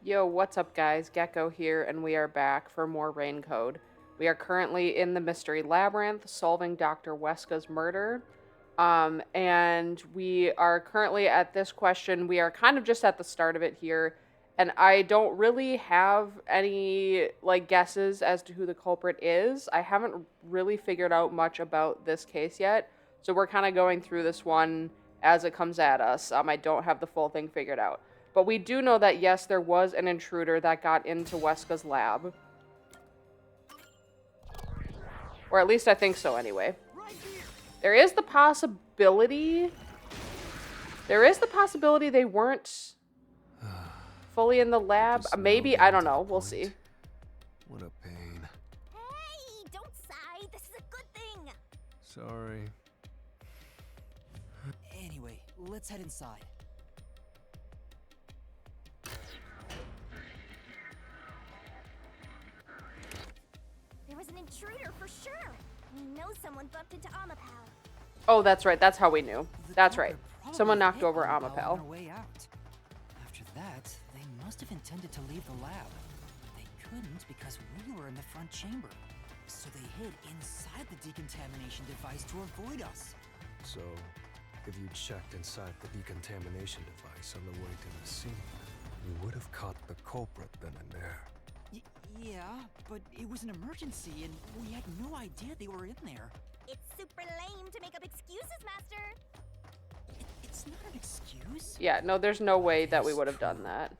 Yo, what's up guys? Gecko here, and we are back for more Rain Code. We are currently in the Mystery Labyrinth, solving Dr. Weska's murder. And we are currently at this question. We are kind of just at the start of it here, and I don't really have any, guesses as to who the culprit is. I haven't really figured out much about this case yet, so we're kind of going through this one as it comes at us. I don't have the full thing figured out. But we do know that, yes, there was an intruder that got into Weska's lab. Or at least I think so, anyway. There is the possibility... they weren't fully in the lab. Maybe, I don't know. We'll see. What a pain. Hey, don't sigh. This is a good thing. Sorry. Anyway, let's head inside. There was an intruder for sure. We know someone bumped into Amapal. Oh, that's right. That's how we knew. The That's culprit right. probably Someone knocked hit over Amapal Amapal. on their way out. After that, they must have intended to leave the lab. They couldn't because we were in the front chamber. So they hid inside the decontamination device to avoid us. So, if you checked inside the decontamination device on the way to the scene, you would have caught the culprit then and there. Yeah, but it was an emergency and we had no idea they were in there. It's super lame to make up excuses, Master. It's not an excuse. Yeah, no, there's no way that we would have done that.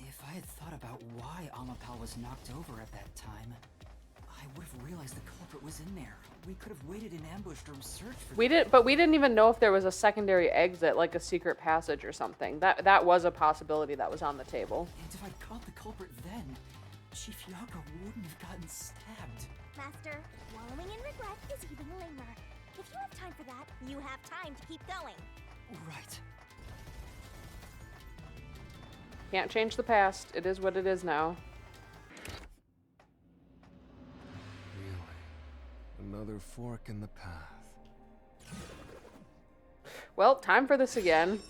If I had thought about why Amapal was knocked over at that time, I would have realized the culprit was in there. We could have waited in ambush or searched for But we didn't even know if there was a secondary exit, like a secret passage or something. That was a possibility that was on the table. And if I'd caught the culprit then, Chief Yaga wouldn't have gotten stabbed. Master, wallowing in regret is even lamer. If you have time for that, you have time to keep going. Right. Can't change the past. It is what it is now. Really? Another fork in the path. Well, time for this again.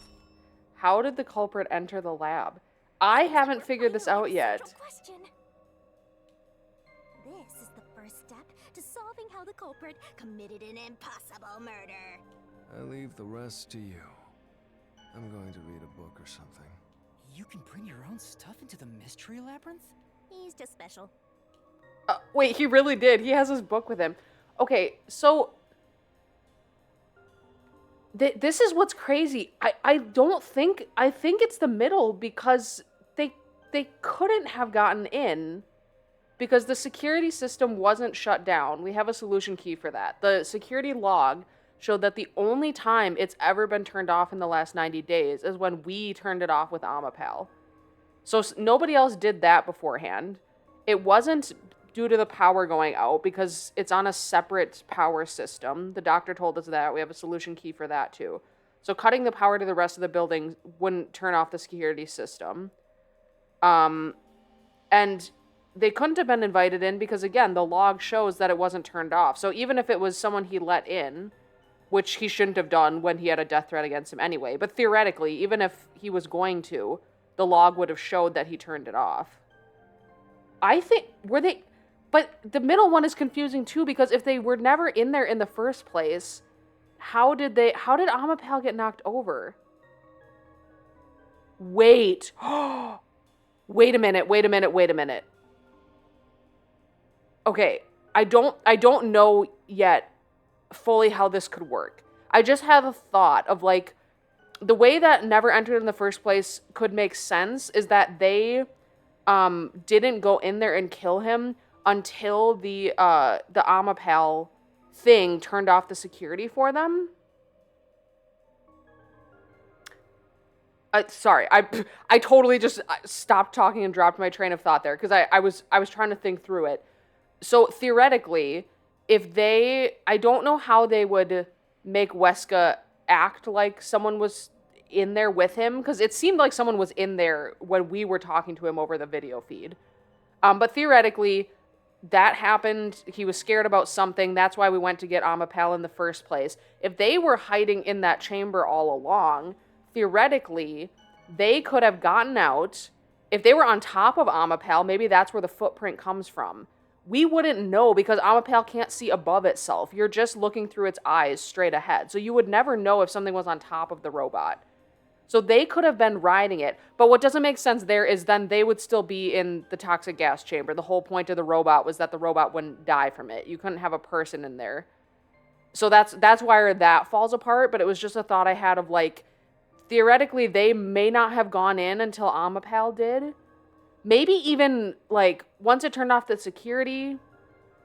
How did the culprit enter the lab? I haven't figured this out yet. Question. This is the first step to solving how the culprit committed an impossible murder. I leave the rest to you. I'm going to read a book or something. You can bring your own stuff into the mystery labyrinth? He's just special. Wait, he really did. He has his book with him. Okay, so... this is what's crazy. I don't think... I think it's the middle because they couldn't have gotten in because the security system wasn't shut down. We have a solution key for that. The security log showed that the only time it's ever been turned off in the last 90 days is when we turned it off with Amapal. So nobody else did that beforehand. It wasn't due to the power going out because it's on a separate power system. The doctor told us that. We have a solution key for that too. So cutting the power to the rest of the building wouldn't turn off the security system. And they couldn't have been invited in because, again, the log shows that it wasn't turned off. So even if it was someone he let in, which he shouldn't have done when he had a death threat against him anyway, but theoretically, even if he was going to, the log would have showed that he turned it off. I think, but the middle one is confusing too, because if they were never in there in the first place, how did Amapal get knocked over? Wait. Wait a minute. Okay, I don't know yet fully how this could work. I just have a thought of, like, the way that never entered in the first place could make sense is that they didn't go in there and kill him until the Amapal thing turned off the security for them. Sorry, I totally just stopped talking and dropped my train of thought there because I was trying to think through it. So theoretically, I don't know how they would make Weska act like someone was in there with him, because it seemed like someone was in there when we were talking to him over the video feed. But theoretically, that happened. He was scared about something. That's why we went to get Amapal in the first place. If they were hiding in that chamber all along, theoretically, they could have gotten out If they were on top of Amapal, maybe that's where the footprint comes from. We wouldn't know because Amapal can't see above itself. You're just looking through its eyes straight ahead. So you would never know if something was on top of the robot. So they could have been riding it. But what doesn't make sense there is then they would still be in the toxic gas chamber. The whole point of the robot was that the robot wouldn't die from it. You couldn't have a person in there. So that's why that falls apart. But it was just a thought I had of like, theoretically, they may not have gone in until Amapal did. Maybe even, like, once it turned off the security...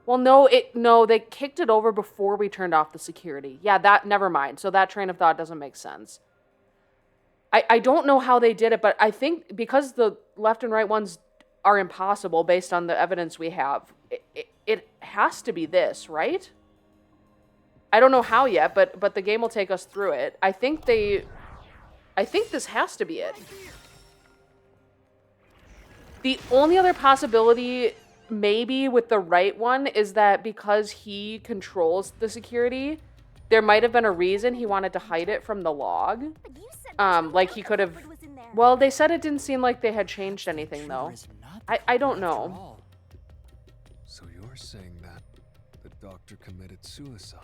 Well, no, they kicked it over before we turned off the security. Yeah, never mind. So that train of thought doesn't make sense. I don't know how they did it, but I think because the left and right ones are impossible based on the evidence we have, it has to be this, right? I don't know how yet, but the game will take us through it. I think this has to be it. The only other possibility, maybe with the right one, is that because he controls the security, there might have been a reason he wanted to hide it from the log. But you said Like he could have... Clifford was in there. Well, they said it didn't seem like they had changed anything, though. I don't know. So you're saying that the doctor committed suicide?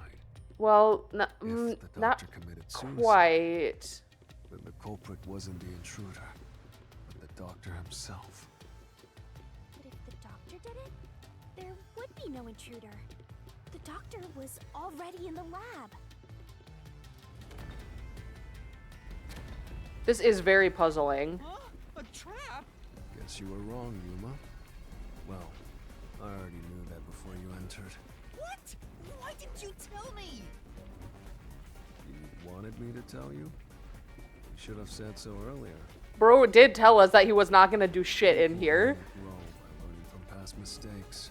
Well, If the not doctor committed suicide, quite. then the culprit wasn't the intruder, but the doctor himself. But if the doctor did it, there would be no intruder. The doctor was already in the lab. This is very puzzling. Huh? A trap? Guess you were wrong, Yuma. Well, I already knew that before you entered. What? Why didn't you tell me? You wanted me to tell you? You should have said so earlier. Bro did tell us that he was not going to do shit in here. You grow by learning from past mistakes,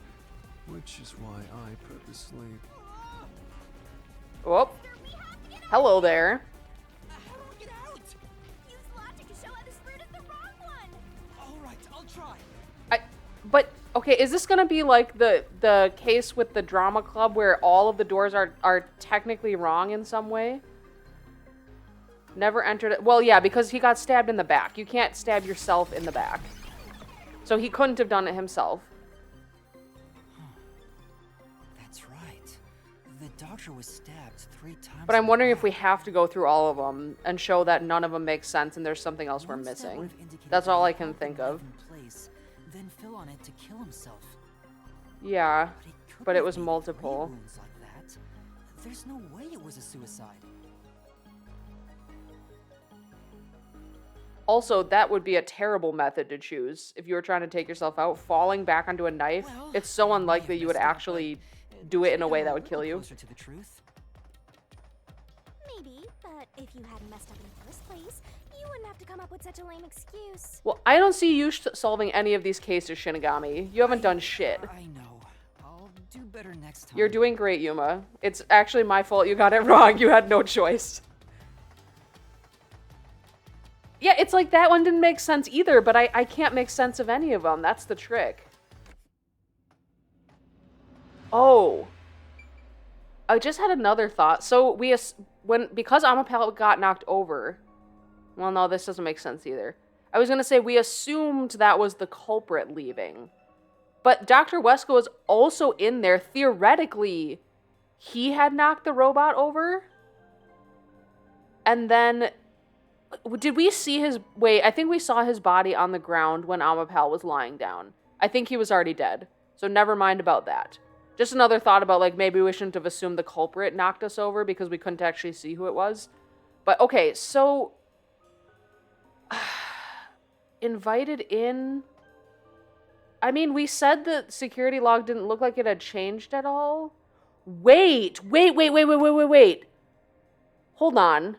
which is why I purposely... Whoop. Hello there. How do we get out? Use logic to show how this route is the wrong one. All right, I'll try. But okay, is this gonna be like the case with the drama club where all of the doors are technically wrong in some way? Never entered it. Well, yeah, because he got stabbed in the back. You can't stab yourself in the back. So he couldn't have done it himself. That's right. The doctor was stabbed 3 times. But I'm in the wondering if we back. have to go through all of them and show that none of them make sense and there's something else we're Once that missing. would've indicated That's that all he I can held the think knife of. in place, then fill on it to kill himself. Yeah, But, but it couldn't was have made 3 multiple. wounds like that. There's no way it was a suicide. Also, that would be a terrible method to choose if you were trying to take yourself out. Falling back onto a knife, Well, it's so I may have unlikely you would messed up, actually but do it in a could've way got that would kill little you. Closer to the truth. Maybe, but if you hadn't messed up in the first place, you wouldn't have to come up with such a lame excuse. Well, I don't see you solving any of these cases, Shinigami. You haven't done shit. I know. I'll do better next time. You're doing great, Yuma. It's actually my fault you got it wrong. You had no choice. Yeah, it's like that one didn't make sense either, but I can't make sense of any of them. That's the trick. Oh. I just had another thought. So because Amapal got knocked over. Well, no, this doesn't make sense either. I was going to say we assumed that was the culprit leaving. But Dr. Wesko was also in there. Theoretically, he had knocked the robot over. And then... Did we see his... Wait, I think we saw his body on the ground when Amapal was lying down. I think he was already dead. So never mind about that. Just another thought about, like, maybe we shouldn't have assumed the culprit knocked us over because we couldn't actually see who it was. But, okay, so... invited in... I mean, we said the security log didn't look like it had changed at all. Wait. Hold on.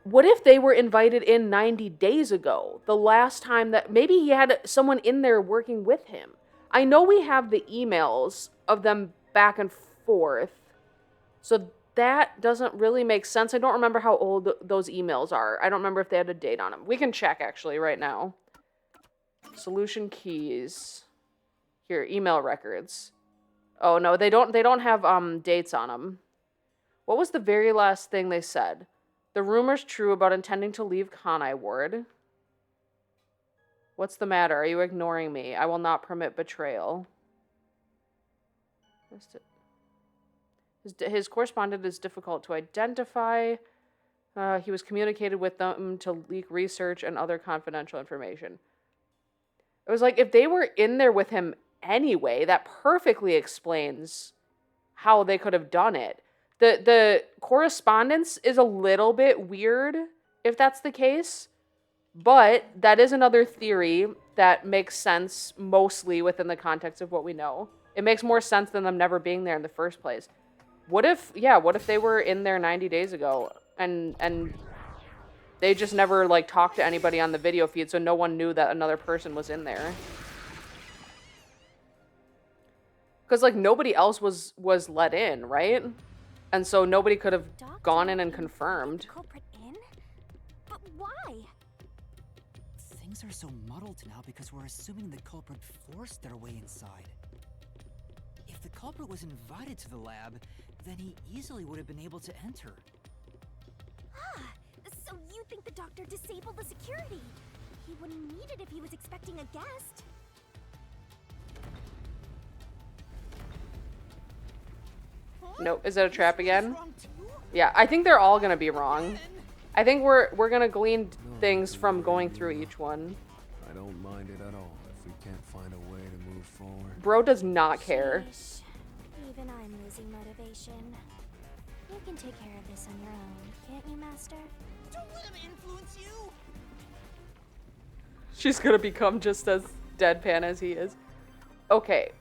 What if they were invited in 90 days ago? The last time that... Maybe he had someone in there working with him. I know we have the emails of them back and forth. So that doesn't really make sense. I don't remember how old those emails are. I don't remember if they had a date on them. We can check, actually, right now. Solution keys. Here, email records. Oh, no, they don't have dates on them. What was the very last thing they said? The rumor's true about intending to leave Kanai Ward. What's the matter? Are you ignoring me? I will not permit betrayal. His correspondent is difficult to identify. He was communicated with them to leak research and other confidential information. It was like, if they were in there with him anyway, that perfectly explains how they could have done it. The correspondence is a little bit weird, if that's the case. But that is another theory that makes sense mostly within the context of what we know. It makes more sense than them never being there in the first place. What if they were in there 90 days ago and they just never, like, talked to anybody on the video feed, so no one knew that another person was in there? Because, like, nobody else was let in, right? And so nobody could have gone in and confirmed. Culprit in? But why? Things are so muddled now because we're assuming the culprit forced their way inside. If the culprit was invited to the lab, then he easily would have been able to enter. Ah, so you think the doctor disabled the security? He wouldn't need it if he was expecting a guest. Nope. Is that a trap again? Yeah, I think they're all gonna be wrong. I think we're gonna glean things from going through each one. I don't mind it at all if we can't find a way to move forward. Bro does not care. Sheesh. Even I'm losing motivation. You can take care of this on your own, can't you, Master? Don't let him influence you! She's gonna become just as deadpan as he is. Okay.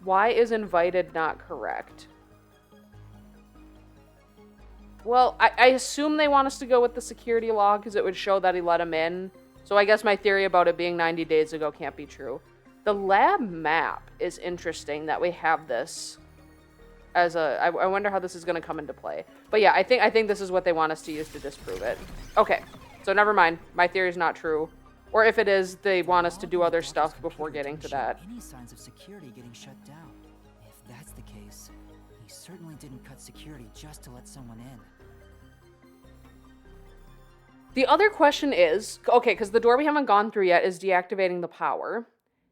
Why is invited not correct? Well, I assume they want us to go with the security log because it would show that he let him in. So I guess my theory about it being 90 days ago can't be true. The lab map is interesting that we have this as a... I wonder how this is going to come into play. But yeah, I think this is what they want us to use to disprove it. Okay, so never mind. My theory is not true. Or if it is, they want us to do other stuff before getting to that. Any signs of security getting shut down? If that's the case, he certainly didn't cut security just to let someone in. The other question is, okay, because the door we haven't gone through yet is deactivating the power.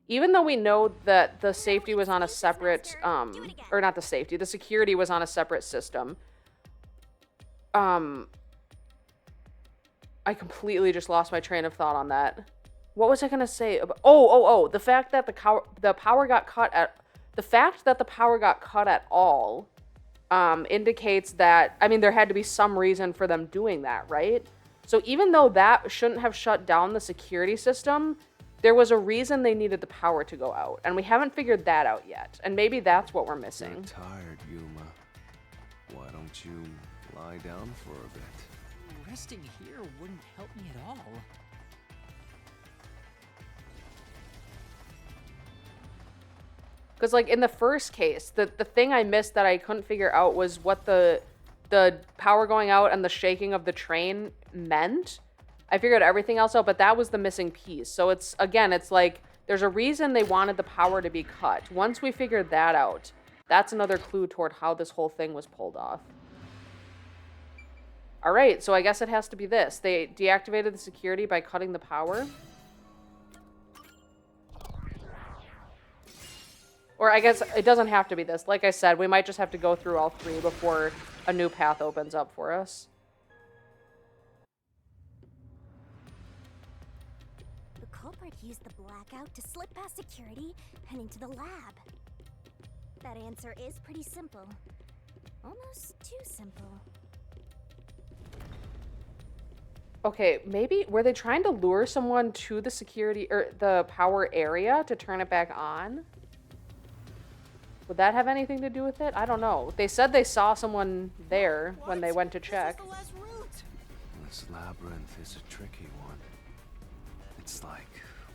Even though we know that the safety was on a separate, or not the safety, the security was on a separate system. I completely just lost my train of thought on that. What was I gonna say about, the fact that the power got cut at all indicates that, I mean, there had to be some reason for them doing that, right? So even though that shouldn't have shut down the security system, there was a reason they needed the power to go out, and we haven't figured that out yet. And maybe that's what we're missing. You're tired, Yuma. Why don't you lie down for a bit? Resting here wouldn't help me at all. Because, like, in the first case, the thing I missed that I couldn't figure out was what the power going out and the shaking of the train meant. I figured everything else out, but that was the missing piece. So it's, again, it's like, there's a reason they wanted the power to be cut. Once we figured that out, that's another clue toward how this whole thing was pulled off. All right, so I guess it has to be this. They deactivated the security by cutting the power. Or I guess it doesn't have to be this. Like I said, we might just have to go through all three before a new path opens up for us. The culprit used the blackout to slip past security and into the lab. That answer is pretty simple. Almost too simple. Okay, maybe were they trying to lure someone to the security or the power area to turn it back on? Would that have anything to do with it? I don't know. They said they saw someone there when they went to check. This is the last route. This labyrinth is a tricky one. It's like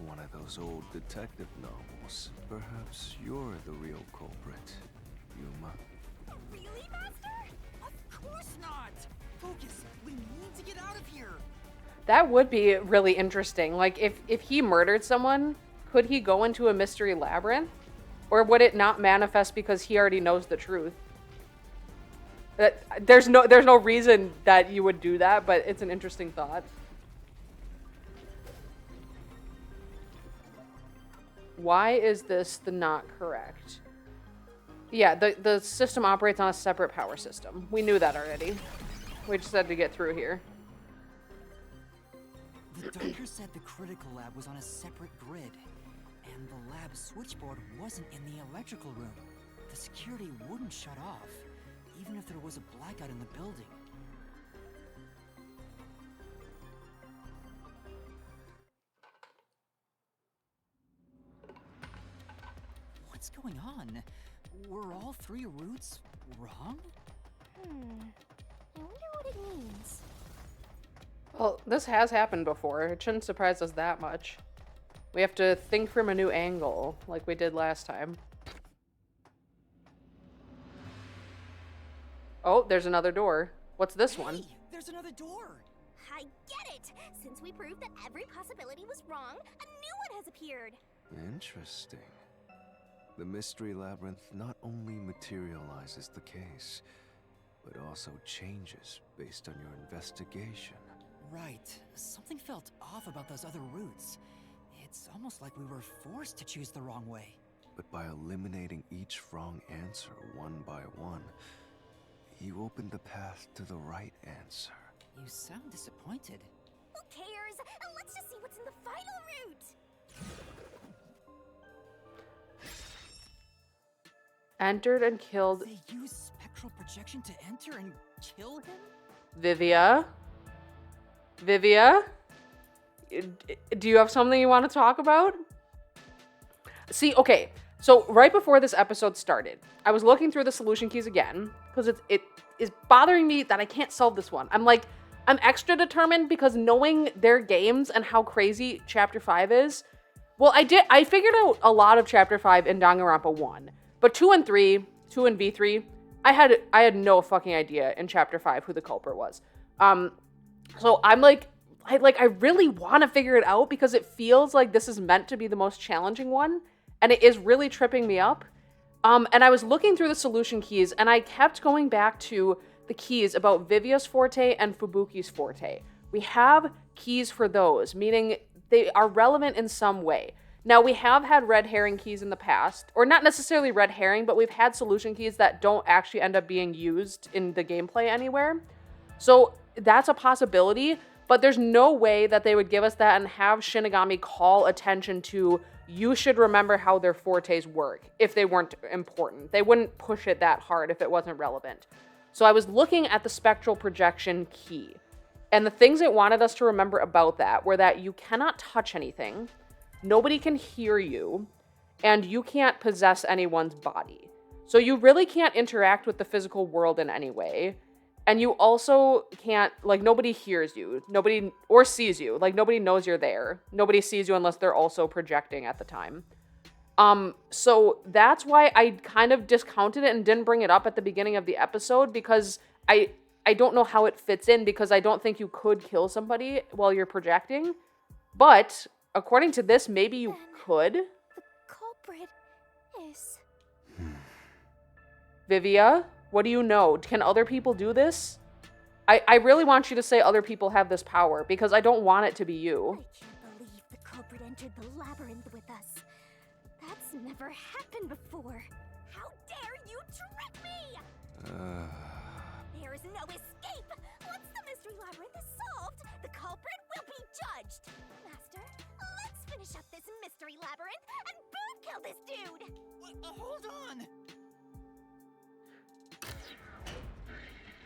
one of those old detective novels. Perhaps you're the real culprit, Yuma. Really, Master? Of course not. Focus. We need to get out of here. That would be really interesting. Like, if he murdered someone, could he go into a mystery labyrinth? Or would it not manifest because he already knows the truth? There's no reason that you would do that, but it's an interesting thought. Why is this the not correct? Yeah, the system operates on a separate power system. We knew that already. We just had to get through here. The doctor said the critical lab was on a separate grid, and the lab switchboard wasn't in the electrical room. The security wouldn't shut off, even if there was a blackout in the building. What's going on? Were all 3 routes wrong? I wonder what it means. Well, this has happened before. It shouldn't surprise us that much. We have to think from a new angle, like we did last time. Oh, there's another door. What's this one? Hey, there's another door! I get it! Since we proved that every possibility was wrong, a new one has appeared. Interesting. The mystery labyrinth not only materializes the case, but also changes based on your investigation. Right. Something felt off about those other routes. It's almost like we were forced to choose the wrong way. But by eliminating each wrong answer one by one, you opened the path to the right answer. You sound disappointed. Who cares? Let's just see what's in the final route. Entered and killed They use spectral projection to enter and kill him? Vivia. Vivia? Do you have something you want to talk about? See, okay. So right before this episode started, I was looking through the solution keys again because it is bothering me that I can't solve this one. I'm extra determined because knowing their games and how crazy Chapter 5 is. Well, I figured out a lot of Chapter 5 in Danganronpa 1, but 2 and 3, 2 and V3, I had no fucking idea in Chapter 5 who the culprit was. So I'm I really want to figure it out because it feels like this is meant to be the most challenging one, and it is really tripping me up. And I was looking through the solution keys, and I kept going back to the keys about Vivia's forte and Fubuki's forte. We have keys for those, meaning they are relevant in some way. Now, we have had red herring keys in the past, or not necessarily red herring, but we've had solution keys that don't actually end up being used in the gameplay anywhere. So that's a possibility, but there's no way that they would give us that and have Shinigami call attention to, you should remember how their fortes work if they weren't important. They wouldn't push it that hard if it wasn't relevant. So I was looking at the spectral projection key, and the things it wanted us to remember about that were that you cannot touch anything, nobody can hear you, and you can't possess anyone's body. So you really can't interact with the physical world in any way. And you also can't, nobody hears you, nobody, or sees you, nobody knows you're there. Nobody sees you unless they're also projecting at the time. So that's why I kind of discounted it and didn't bring it up at the beginning of the episode, because I don't know how it fits in, because I don't think you could kill somebody while you're projecting. But according to this, maybe you could. The culprit is... Vivia? What do you know? Can other people do this? I really want you to say other people have this power, because I don't want it to be you. I can't believe the culprit entered the labyrinth with us. That's never happened before. How dare you trick me! There is no escape! Once the mystery labyrinth is solved, the culprit will be judged! Master, let's finish up this mystery labyrinth and boom kill this dude! Hold on!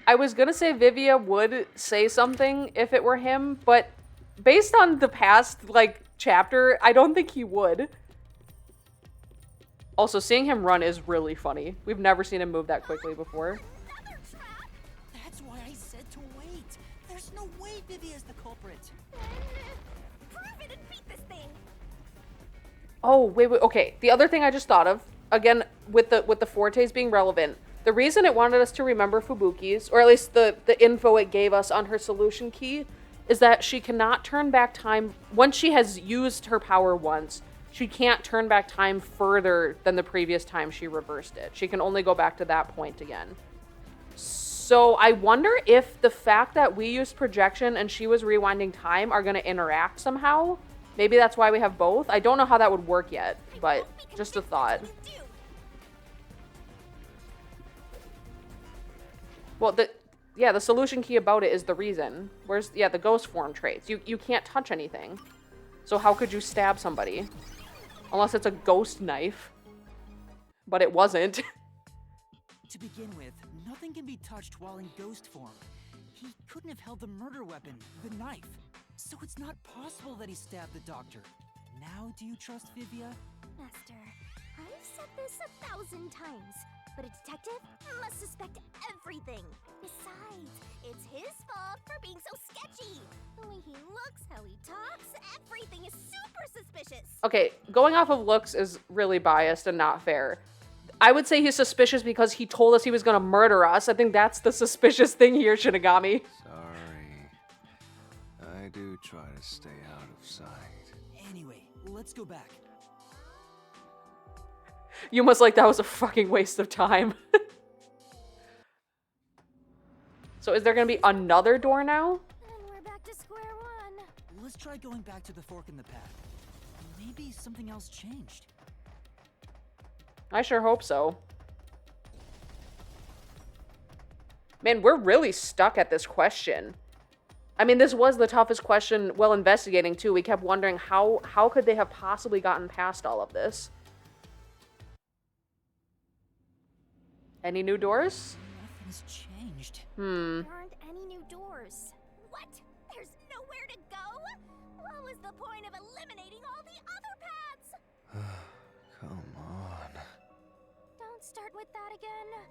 I was gonna say Vivia would say something if it were him, but based on the past, chapter, I don't think he would. Also, seeing him run is really funny. We've never seen him move that quickly before. Another trap? That's why I said to wait. There's no way Vivia's the culprit. Then, prove it and beat this thing! Oh, wait, okay. The other thing I just thought of, again, with the fortes being relevant, the reason it wanted us to remember Fubuki's, or at least the info it gave us on her solution key, is that she cannot turn back time. Once she has used her power once, she can't turn back time further than the previous time she reversed it. She can only go back to that point again. So I wonder if the fact that we used projection and she was rewinding time are going to interact somehow. Maybe that's why we have both. I don't know how that would work yet, but just a thought. Well, the solution key about it is the reason. Where's, yeah, the ghost form traits. You can't touch anything. So how could you stab somebody? Unless it's a ghost knife. But it wasn't. To begin with, nothing can be touched while in ghost form. He couldn't have held the murder weapon, the knife. So it's not possible that he stabbed the doctor. Now do you trust Vivia? Master, I've said this 1,000 times, but a detective must suspect everything. Besides, it's his fault for being so sketchy. The way he looks, how he talks, everything is super suspicious. Okay, going off of looks is really biased and not fair. I would say he's suspicious because he told us he was gonna murder us. I think that's the suspicious thing here, Shinigami. Sorry. I do try to stay out of sight. Anyway, let's go back. You must like that was a fucking waste of time. So is there gonna be another door now? And we're back to square one. Let's try going back to the fork in the path. Maybe something else changed. I sure hope so. Man, we're really stuck at this question. I mean, this was the toughest question while investigating, too. We kept wondering how could they have possibly gotten past all of this? Any new doors? Nothing's changed. Hmm. There aren't any new doors. What? There's nowhere to go? What was the point of eliminating all the other paths? Come on. Don't start with that again.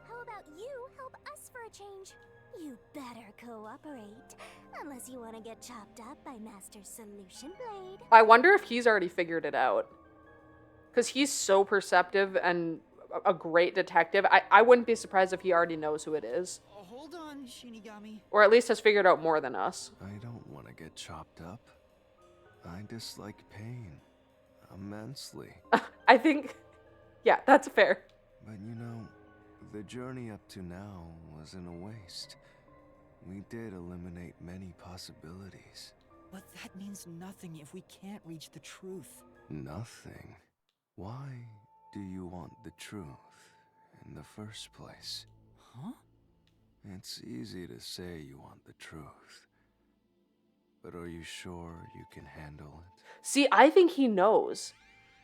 How about you help us for a change? You better cooperate, unless you want to get chopped up by Master Solution Blade. I wonder if he's already figured it out. Because he's so perceptive and a great detective. I wouldn't be surprised if he already knows who it is. Hold on, Shinigami. Or at least has figured out more than us. I don't want to get chopped up. I dislike pain immensely. I think, yeah, that's fair. But you know, the journey up to now wasn't a waste. We did eliminate many possibilities. But that means nothing if we can't reach the truth. Nothing? Why do you want the truth in the first place? Huh? It's easy to say you want the truth. But are you sure you can handle it? See, I think he knows.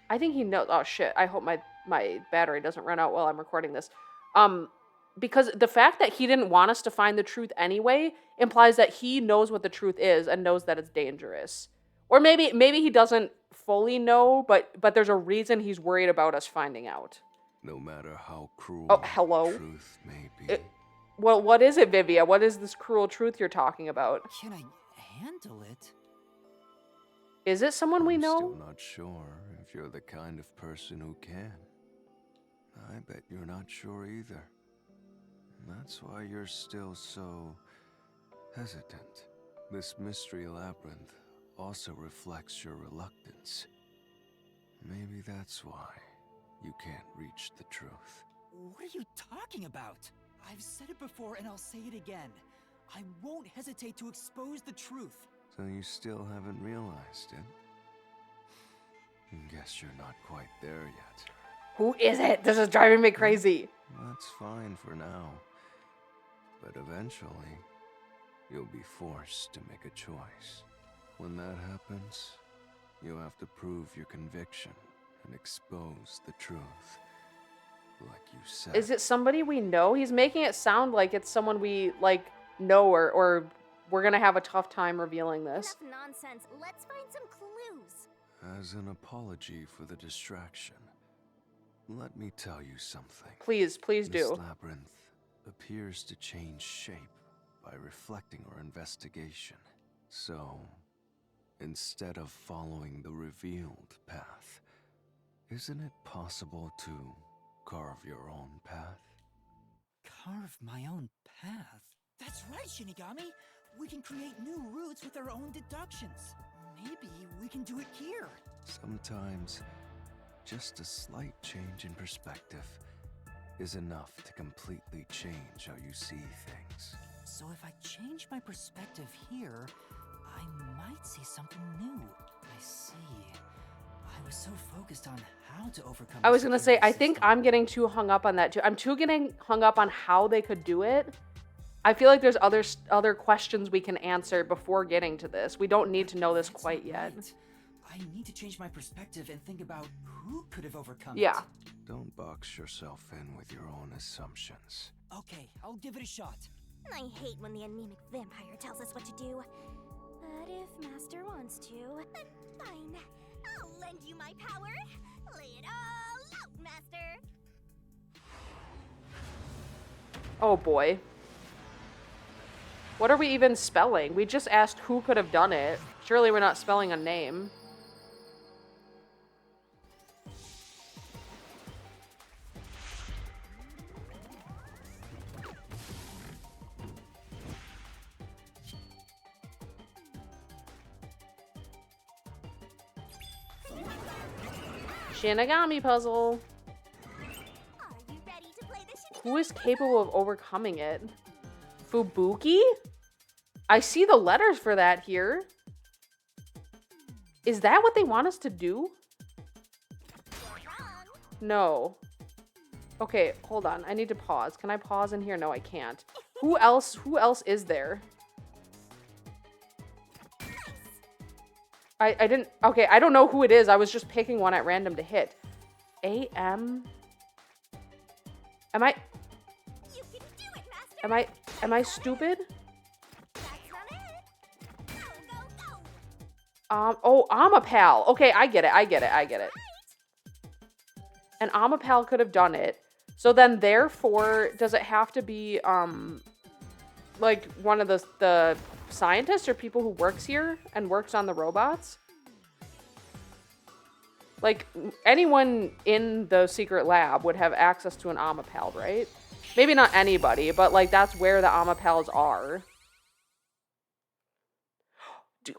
I think he knows. Oh, shit. I hope my battery doesn't run out while I'm recording this. Because the fact that he didn't want us to find the truth anyway implies that he knows what the truth is and knows that it's dangerous. Or maybe he doesn't fully know, but there's a reason he's worried about us finding out. No matter how cruel hello? truth may be. Well, what is it, Vivia? What is this cruel truth you're talking about? Can I handle it? Is it someone we I'm know? still not sure if you're the kind of person who can. I bet you're not sure either. That's why you're still so hesitant. This mystery labyrinth also reflects your reluctance. Maybe that's why you can't reach the truth. What are you talking about? I've said it before and I'll say it again. I won't hesitate to expose the truth. So you still haven't realized it? Guess you're not quite there yet. Who is it? This is driving me crazy. That's fine for now. But eventually, you'll be forced to make a choice. When that happens, you'll have to prove your conviction and expose the truth. Like you said. Is it somebody we know? He's making it sound like it's someone we, like, know or we're gonna have a tough time revealing this. Enough nonsense. Let's find some clues. As an apology for the distraction, let me tell you something. Please This do. labyrinth appears to change shape by reflecting our investigation. So, instead of following the revealed path, isn't it possible to carve your own path? Carve my own path? That's right, Shinigami! We can create new routes with our own deductions. Maybe we can do it here. Sometimes, just a slight change in perspective is enough to completely change how you see things. So if I change my perspective here, I might see something new. I see. I was so focused on how to overcome. I the was gonna say, security I think system. I'm getting too hung up on that too. I'm too getting hung up on how they could do it. I feel like there's other questions we can answer before getting to this. We don't need to know this That's quite not yet. right. I need to change my perspective and think about who could have overcome Yeah. it. Don't box yourself in with your own assumptions. Okay, I'll give it a shot. I hate when the anemic vampire tells us what to do. But if Master wants to, then fine. I'll lend you my power. Lay it all out, Master. Oh boy. What are we even spelling? We just asked who could have done it. Surely we're not spelling a name. Shinigami puzzle. Are you ready to play the Who is capable of overcoming it? Fubuki? I see the letters for that here. Is that what they want us to do? No. Okay, hold on. I need to pause. Can I pause in here? No, I can't. Who else is there? I didn't... Okay, I don't know who it is. I was just picking one at random to hit. AM? Am I... You can do it, Master. Am I stupid? That's not it. Go, go, go. Oh, Amapal. Okay, I get it. And Amapal could have done it. So then, therefore, does it have to be, like, one of the scientists or people who works here and works on the robots? Like, anyone in the secret lab would have access to an Amapal, right? Maybe not anybody, but, like, that's where the Amapals are.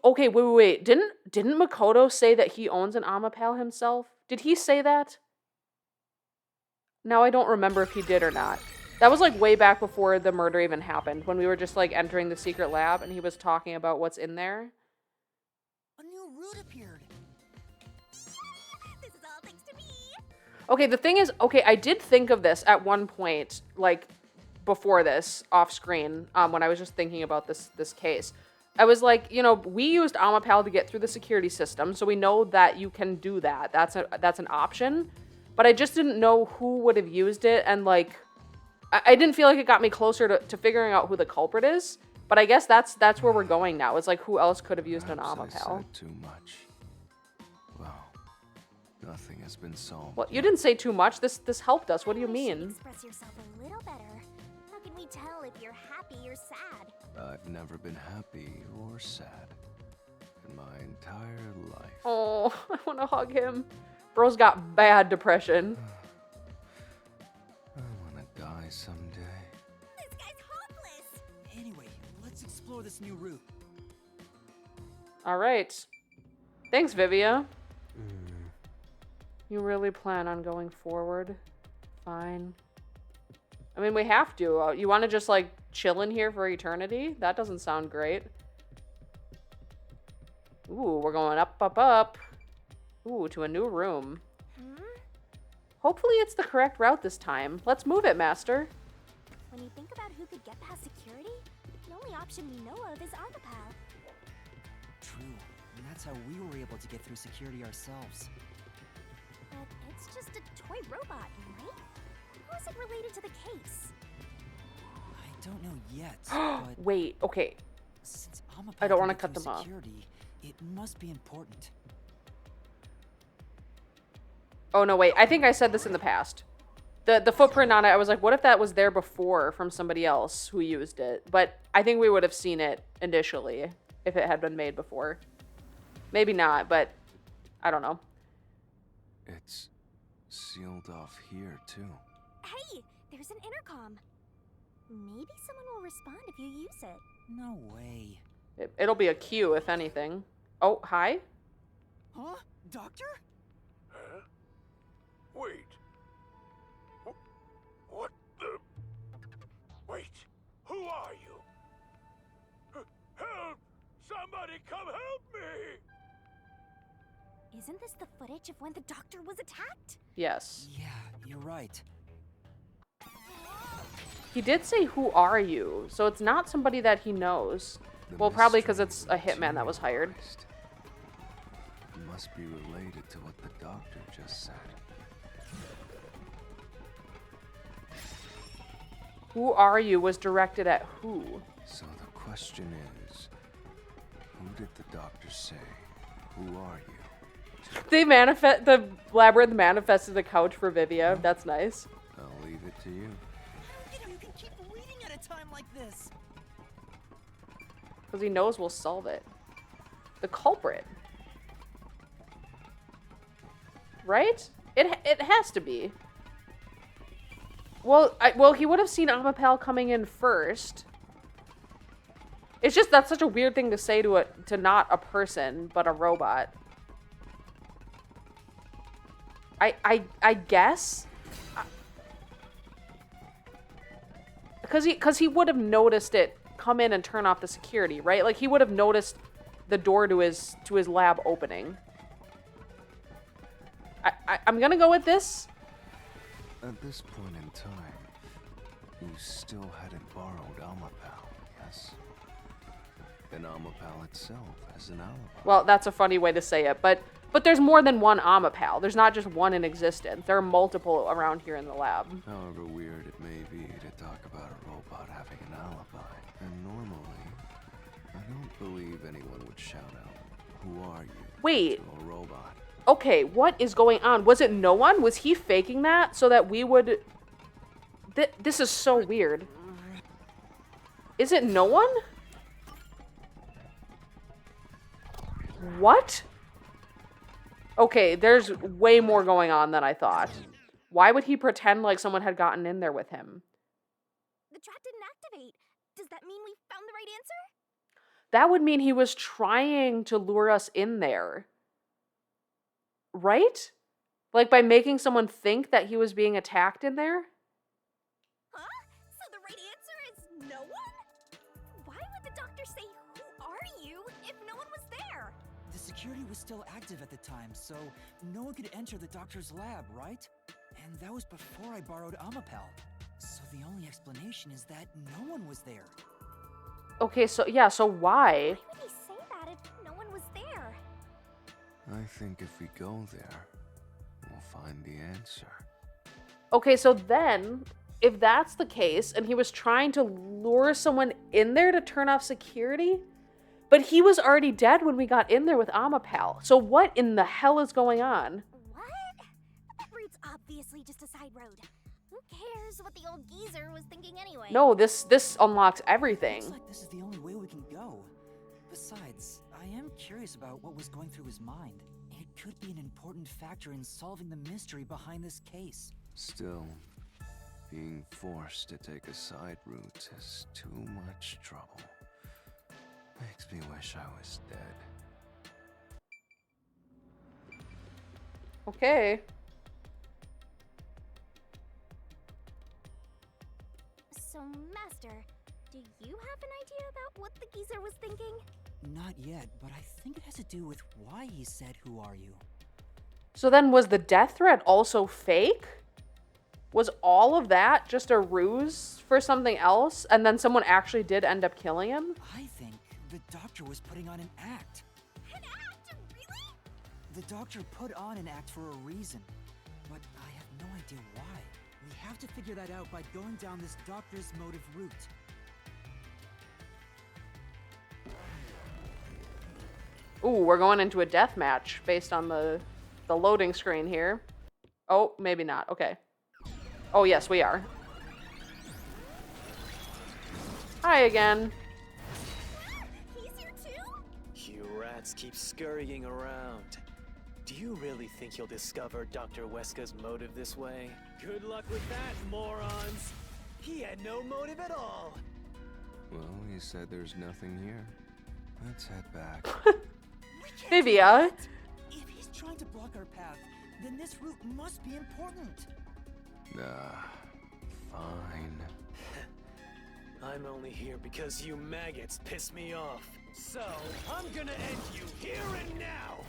Okay, wait. Didn't Makoto say that he owns an Amapal himself? Did he say that? Now I don't remember if he did or not. That was like way back before the murder even happened, when we were just like entering the secret lab and he was talking about what's in there. A new route appeared. This is all thanks to me. Okay, the thing is, okay, I did think of this at one point, like before this, off screen, when I was just thinking about this case. I was like, you know, we used Amapal to get through the security system, so we know that you can do that. That's an option. But I just didn't know who would have used it, and like, I didn't feel like it got me closer to figuring out who the culprit is. But I guess that's where we're going now. It's like, who else could have used an Perhaps I Amapal? said too much. Well, nothing has been solved. Well, you yet. didn't say too much. This helped us. What do you You should mean? express yourself a little better. How can we tell if you're happy or sad? I've never been happy or sad in my entire life. Oh, I want to hug him. Bro's got bad depression. I want to die someday. This guy's hopeless. Anyway, let's explore this new route. All right. Thanks, Vivia. You really plan on going forward? Fine. I mean, we have to. You want to just, like, chill in here for eternity? That doesn't sound great. Ooh, we're going up. Ooh, to a new room. Hopefully it's the correct route this time. Let's move it, Master. When you think about who could get past security, the only option we know of is Amapal. True, and that's how we were able to get through security ourselves. But it's just a toy robot, right? How is it related to the case? I don't know yet, but Wait, okay. since Amapal I don't can wanna get cut through them off. security, it must be important. Oh, no, wait. I think I said this in the past. The footprint on it, I was like, what if that was there before from somebody else who used it? But I think we would have seen it initially if it had been made before. Maybe not, but I don't know. It's sealed off here, too. Hey, there's an intercom. Maybe someone will respond if you use it. No way. It'll be a cue, if anything. Oh, hi? Huh? Doctor? Huh? Wait. What the? Wait. Who are you? Help! Somebody come help me! Isn't this the footage of when the doctor was attacked? Yes. Yeah, you're right. He did say, "Who are you?" So it's not somebody that he knows. The Well, probably because mystery it's a hitman that was hired. materialized. It must be related to what the doctor just said. "Who are you?" was directed at who? So the question is, who did the doctor say? Who are you? The labyrinth manifested a couch for Vivia. That's nice. I'll leave it to you. You can keep reading at a time like this. Because he knows we'll solve it. The culprit. Right? It has to be. Well, he would have seen Amapal coming in first. It's just that's such a weird thing to say to not a person but a robot. I guess because he would have noticed it come in and turn off the security, right? Like he would have noticed the door to his lab opening. I'm gonna go with this. At this point in time, you still hadn't borrowed Amapal, yes? And Amapal itself has an alibi. Well, that's a funny way to say it, but there's more than one Amapal. There's not just one in existence. There are multiple around here in the lab. However weird it may be to talk about a robot having an alibi, and normally, I don't believe anyone would shout out, "Who are you?" Wait. to a robot. Okay, what is going on? Was it no one? Was he faking that so that we would... This is so weird. Is it no one? What? Okay, there's way more going on than I thought. Why would he pretend like someone had gotten in there with him? The trap didn't activate. Does that mean we found the right answer? That would mean he was trying to lure us in there. Right? Like by making someone think that he was being attacked in there? Huh? So the right answer is no one? Why would the doctor say, "Who are you?" if no one was there? The security was still active at the time, so no one could enter the doctor's lab, right? And that was before I borrowed Amapal. So the only explanation is that no one was there. Okay, so yeah, so why? Why would he say that if no one was there? I think if we go there, we'll find the answer. Okay, so then, if that's the case, and he was trying to lure someone in there to turn off security, but he was already dead when we got in there with Amapal. So what in the hell is going on? What? That route's obviously just a side road. Who cares what the old geezer was thinking anyway? No, this unlocks everything. Looks like this is the only way we can go. Besides, I am curious about what was going through his mind. It could be an important factor in solving the mystery behind this case. Still, being forced to take a side route is too much trouble. Makes me wish I was dead. Okay. So, Master, do you have an idea about what the geezer was thinking? Not yet, but I think it has to do with why he said, "Who are you?" So then was the death threat also fake? Was all of that just a ruse for something else, and then someone actually did end up killing him? I think the doctor was putting on an act. An act? Really? The doctor put on an act for a reason, but I have no idea why. We have to figure that out by going down this doctor's motive route. Ooh, we're going into a death match based on the loading screen here. Oh, maybe not. Okay. Oh, yes, we are. Hi again. He's here too? You rats keep scurrying around. Do you really think you'll discover Dr. Weska's motive this way? Good luck with that, morons! He had no motive at all! Well, you said there's nothing here. Let's head back. Vivia. If he's trying to block our path, then this route must be important. Fine. I'm only here because you maggots piss me off. So, I'm gonna end you here and now!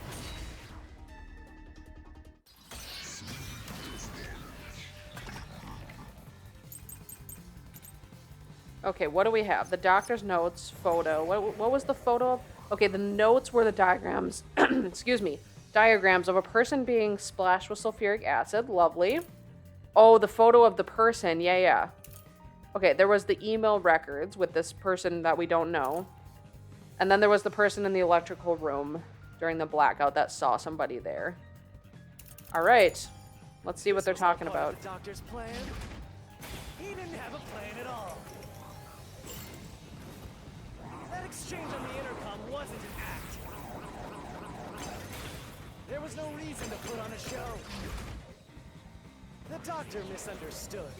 Okay, what do we have? The doctor's notes, photo. What was the photo of? Okay, the notes were the diagrams. Excuse me. Diagrams of a person being splashed with sulfuric acid. Lovely. Oh, the photo of the person. Yeah, yeah. Okay, there was the email records with this person that we don't know. And then there was the person in the electrical room during the blackout that saw somebody there. All right. Let's see what they're talking about. The doctor's plan? He didn't have a plan at all. That exchange on the intercom wasn't an act. There was no reason to put on a show. The doctor misunderstood.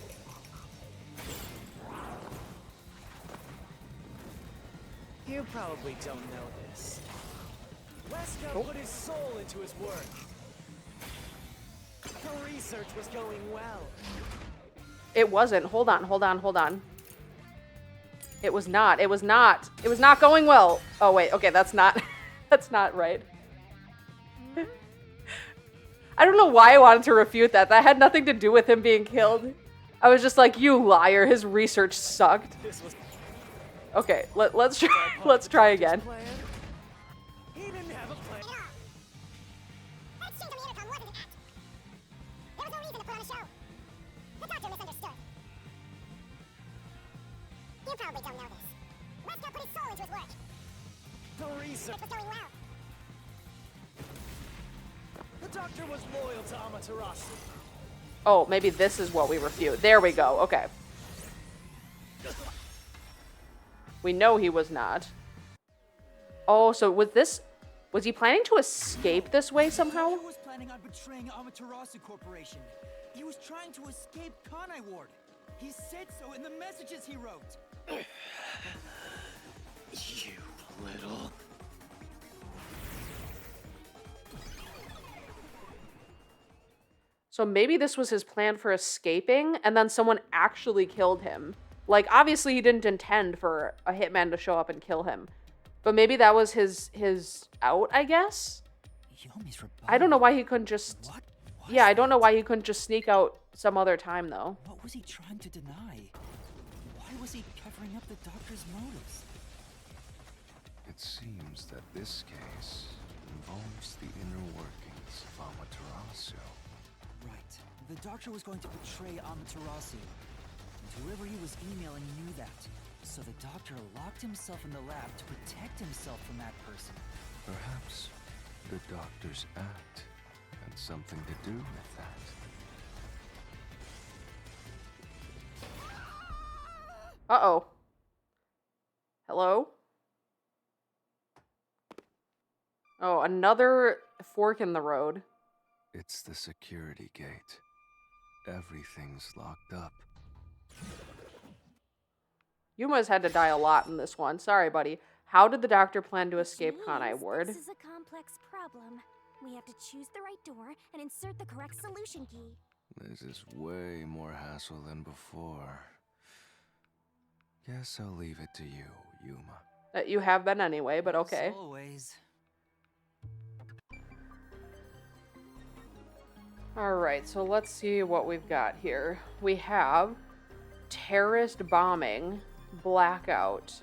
You probably don't know this. Wesker put his soul into his work. The research was going well. It wasn't. Hold on, hold on, hold on. It was not. It was not. It was not going well. Oh, wait. Okay, that's not... that's not right. I don't know why I wanted to refute that. That had nothing to do with him being killed. I was just like, you liar. His research sucked. Okay, let's try again. He didn't have a plan. That exchange on the intercom wasn't an act. There was no reason to put on a show. The doctor misunderstood. You probably don't know this. Wesker put his soul into his work. The research Was going well. The doctor was loyal to Amaterasu. Oh, maybe this is what we refute. There we go. Okay. We know he was not. Oh, so was he planning to escape this way somehow? He was planning on betraying Amaterasu Corporation. He was trying to escape Kanai Ward. He said so in the messages he wrote. You little... So maybe this was his plan for escaping, and then someone actually killed him. Like, obviously he didn't intend for a hitman to show up and kill him. But maybe that was his out, I guess? Yomi's rebellion. I don't know why he couldn't just... What? Yeah, I don't know why he couldn't just sneak out some other time, though. What was he trying to deny? Why was he covering up the doctor's motives? It seems that this case involves the inner workings of Amaterasu. Right. The doctor was going to betray Amaterasu. And whoever he was emailing knew that. So the doctor locked himself in the lab to protect himself from that person. Perhaps the doctor's act had something to do with that. Uh-oh. Hello? Oh, another fork in the road. It's the security gate. Everything's locked up. Yuma's had to die a lot in this one. Sorry, buddy. How did the doctor plan to escape Which Kanai means Ward? This is a complex problem. We have to choose the right door and insert the correct solution key. This is way more hassle than before. Guess I'll leave it to you, Yuma. You have been anyway, but okay. As always. Alright, so let's see what we've got here. We have terrorist bombing, blackout,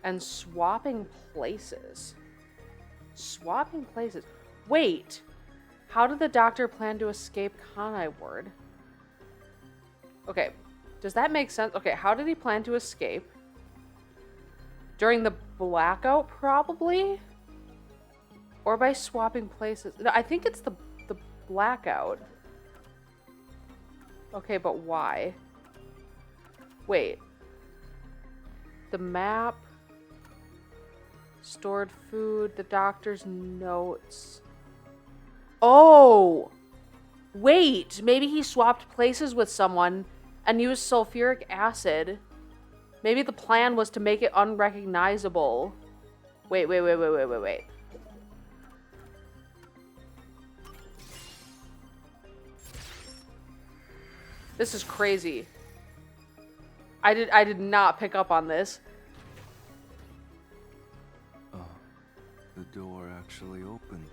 and swapping places. Swapping places. Wait! How did the doctor plan to escape Kanai Ward? Okay, does that make sense? Okay, how did he plan to escape? During the blackout, probably? Or by swapping places? No, I think it's the blackout. Okay, but why? Wait. The map. Stored food. The doctor's notes. Oh! Wait! Maybe he swapped places with someone and used sulfuric acid. Maybe the plan was to make it unrecognizable. Wait. This is crazy. I did not pick up on this. Oh, the door actually opened.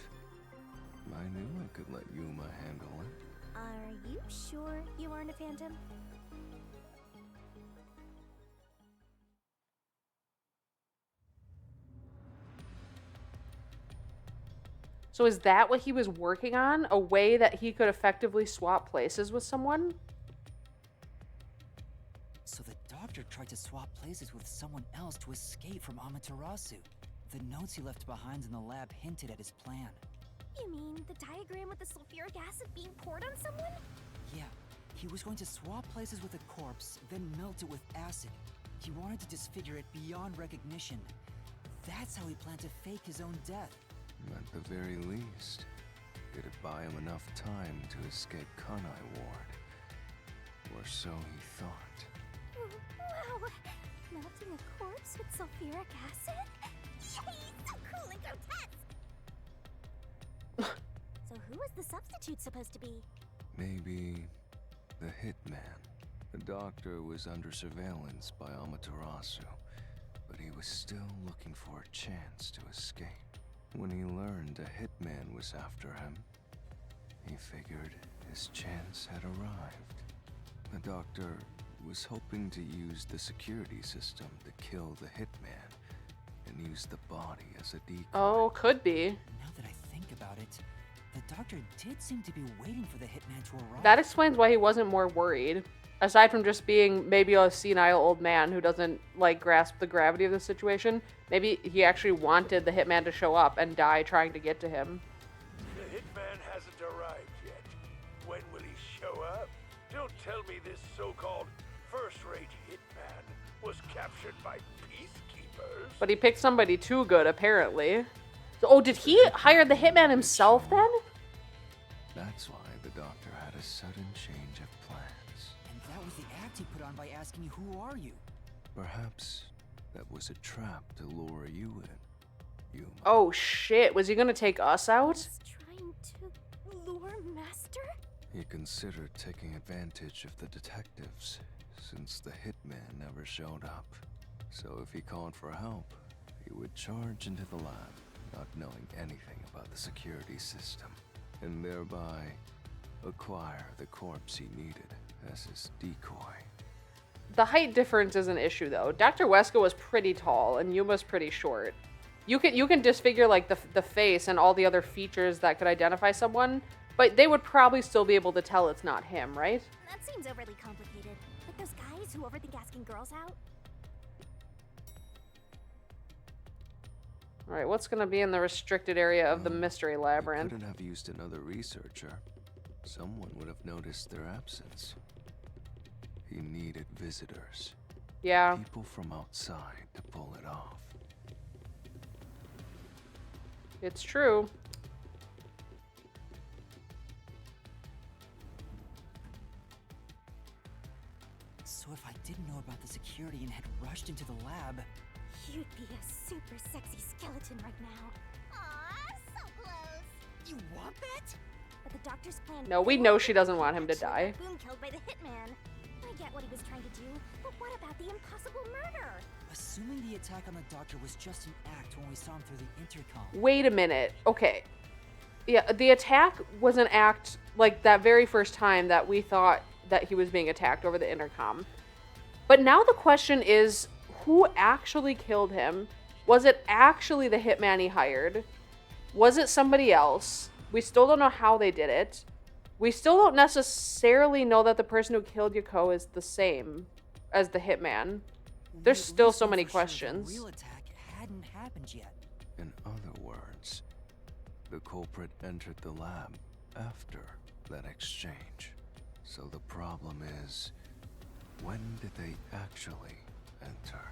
I knew I could let Yuma handle it. Are you sure you aren't a phantom? So is that what he was working on? A way that he could effectively swap places with someone? So the doctor tried to swap places with someone else to escape from Amaterasu. The notes he left behind in the lab hinted at his plan. You mean the diagram with the sulfuric acid being poured on someone? Yeah, he was going to swap places with a corpse, then melt it with acid. He wanted to disfigure it beyond recognition. That's how he planned to fake his own death. At the very least, it'd buy him enough time to escape Kanai Ward. Or so he thought. Wow! Melting a corpse with sulfuric acid? Yay! So cool and grotesque! So who was the substitute supposed to be? Maybe the hitman. The doctor was under surveillance by Amaterasu, but he was still looking for a chance to escape. When he learned a hitman was after him, he figured his chance had arrived. The doctor was hoping to use the security system to kill the hitman and use the body as a decoy. Oh, could be. Now that I think about it, the doctor did seem to be waiting for the hitman to arrive. That explains why he wasn't more worried. Aside from just being maybe a senile old man who doesn't, like, grasp the gravity of the situation, maybe he actually wanted the hitman to show up and die trying to get to him. The hitman hasn't arrived yet. When will he show up? Don't tell me this so-called first-rate hitman was captured by peacekeepers. But he picked somebody too good, apparently. So, oh, did he hire the hitman himself then? That's why the doctor had a sudden change of plans. And that was the act he put on by asking you, "Who are you?" Perhaps that was a trap to lure you in. You Oh shit, was he gonna take us out? He's trying to lure Master? He considered taking advantage of the detectives, since the hitman never showed up. So if he called for help, he would charge into the lab, not knowing anything about the security system, and thereby acquire the corpse he needed as his decoy. The height difference is an issue though. Dr. Weska was pretty tall and Yuma's pretty short. You can disfigure like the face and all the other features that could identify someone, but they would probably still be able to tell it's not him, right? That seems overly complicated. Like those guys who overthink asking girls out? Alright, what's gonna be in the restricted area of the mystery He labyrinth? couldn't have used another researcher. Someone would have noticed their absence. He needed visitors. Yeah. People from outside to pull it off. It's true. So if I didn't know about the security and had rushed into the lab, You'd be a super sexy skeleton right now. Aw, so close. you want that? But the doctor's plan. No, we know she doesn't want him to actually die. got Boom killed by the hitman. I get what he was trying to do, but what about the impossible murder? Assuming the attack on the doctor was just an act when we saw him through the intercom. Wait a minute. Okay. Yeah, the attack was an act like that very first time that we thought that he was being attacked over the intercom. But now the question is, who actually killed him? Was it actually the hitman he hired? Was it somebody else? We still don't know how they did it. We still don't necessarily know that the person who killed Yoko is the same as the hitman. There's We at still least so know many for sure the questions. real attack hadn't happened yet. In other words, the culprit entered the lab after that exchange. So the problem is, when did they actually enter?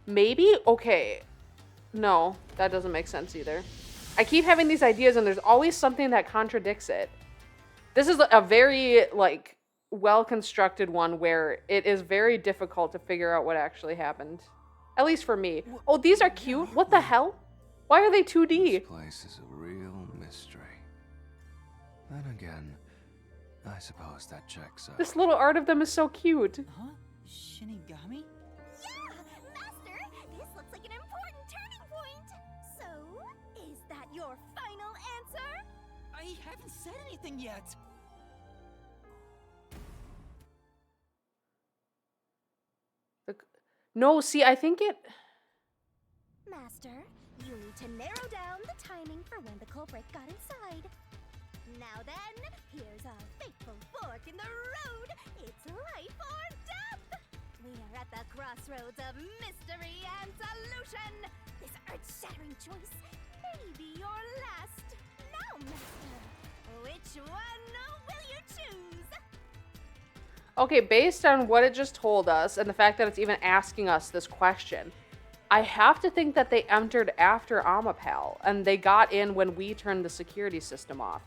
Maybe? Okay. No, that doesn't make sense either. I keep having these ideas and there's always something that contradicts it. This is a very, like, well-constructed one where it is very difficult to figure out what actually happened. At least for me. Oh, these are cute. What the hell? Why are they 2D? This place is a real mystery. Then again, I suppose that checks out. This little art of them is so cute. Huh? Shinigami? Yeah! Master, this looks like an important turning point! So, is that your final answer? I haven't said anything yet. No, see, I think it... Master, you need to narrow down the timing for when the culprit got inside. Now then, here's our fateful fork in the road. It's life or death. We are at the crossroads of mystery and solution. This earth-shattering choice may be your last. Now, Master, which one will you choose? Okay, based on what it just told us and the fact that it's even asking us this question, I have to think that they entered after Amapal and they got in when we turned the security system off.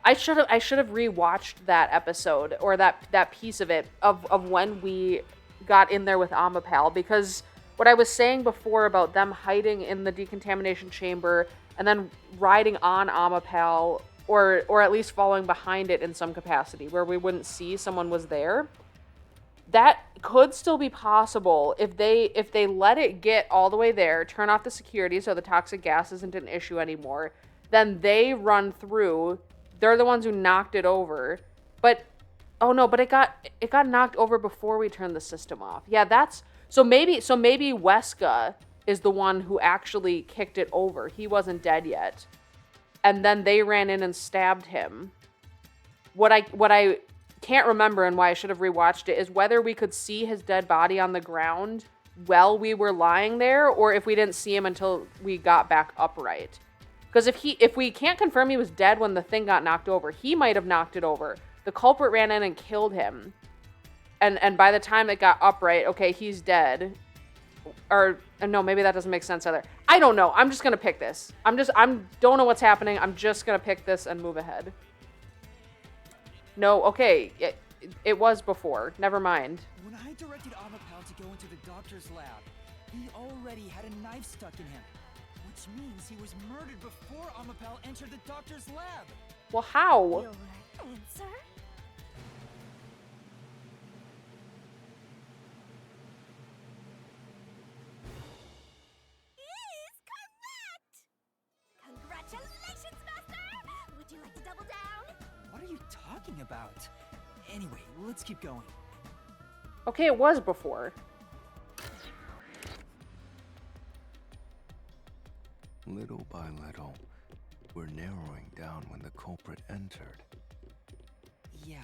I should have rewatched that episode or that piece of it of when we got in there with Amapal, because what I was saying before about them hiding in the decontamination chamber and then riding on Amapal, or at least following behind it in some capacity where we wouldn't see someone was there, that could still be possible if they let it get all the way there, turn off the security so the toxic gas isn't an issue anymore, then they run through. They're the ones who knocked it over. But oh no, but it got knocked over before we turned the system off. Yeah, that's so maybe Weska is the one who actually kicked it over. He wasn't dead yet. And then they ran in and stabbed him. What I can't remember and why I should have rewatched it is whether we could see his dead body on the ground while we were lying there, or if we didn't see him until we got back upright. Because if we can't confirm he was dead when the thing got knocked over, he might have knocked it over. The culprit ran in and killed him. And by the time it got upright, okay, he's dead. Or no, maybe that doesn't make sense either. I don't know. I'm just gonna pick this. Don't know what's happening. I'm just gonna pick this and move ahead. No, okay. It was before. Never mind. When I directed Amapal to go into the doctor's lab, he already had a knife stuck in him. Which means he was murdered before Amapal entered the doctor's lab. Well, how? Your answer? Is correct! Congratulations, Master! Would you like to double down? What are you talking about? Anyway, let's keep going. Okay, it was before. Little by little, we're narrowing down when the culprit entered. Yeah,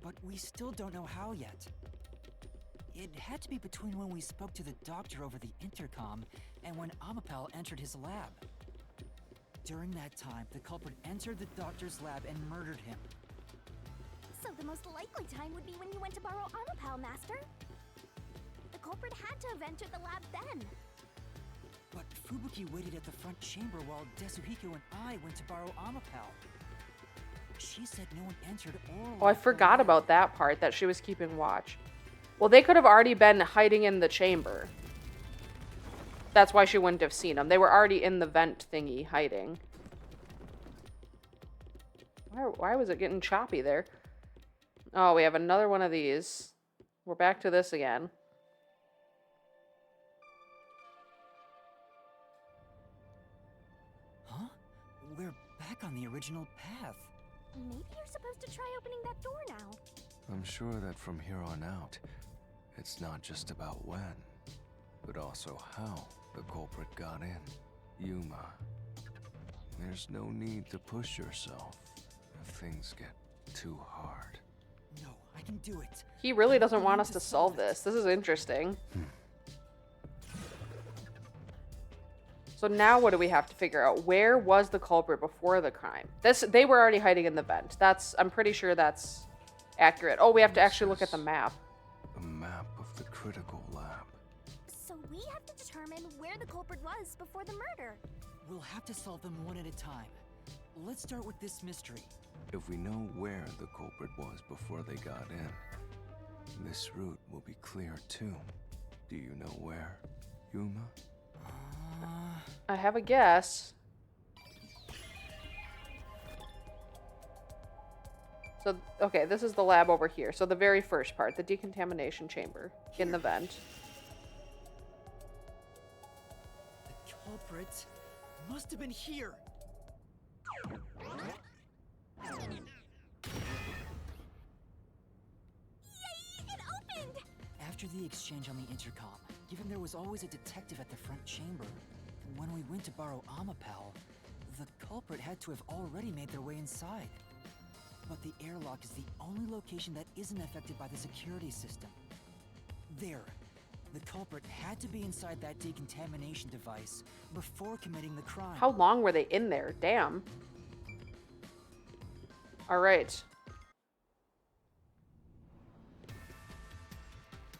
but we still don't know how yet. It had to be between when we spoke to the doctor over the intercom and when Amapal entered his lab. During that time, the culprit entered the doctor's lab and murdered him. So the most likely time would be when you went to borrow Amapal, Master. The culprit had to have entered the lab then. But Fubuki waited at the front chamber while Desuhiko and I went to borrow Amapal. She said no one entered or... Oh, I forgot about that part, that she was keeping watch. Well, they could have already been hiding in the chamber. That's why she wouldn't have seen them. They were already in the vent thingy hiding. Why was it getting choppy there? Oh, we have another one of these. We're back to this again. Huh? We're back on the original path. Maybe you're supposed to try opening that door now. I'm sure that from here on out, it's not just about when, but also how the culprit got in. Yuma, there's no need to push yourself if things get too hard. No, I can do it. He really doesn't want us to solve this. This is interesting. So now what do we have to figure out? Where was the culprit before the crime? They were already hiding in the vent. I'm pretty sure that's accurate. Oh, we have to actually look at the map. A map of the critical lab. So we have to determine where the culprit was before the murder. We'll have to solve them one at a time. Let's start with this mystery. If we know where the culprit was before they got in, this route will be clear too. Do you know where, Yuma? I have a guess. So, okay, this is the lab over here. So the very first part, the decontamination chamber in the vent. The culprit must have been here. Yay! It opened! After the exchange on the intercom, given there was always a detective at the front chamber, when we went to borrow Amapal, the culprit had to have already made their way inside. But the airlock is the only location that isn't affected by the security system. There. The culprit had to be inside that decontamination device before committing the crime. How long were they in there? Damn. All right.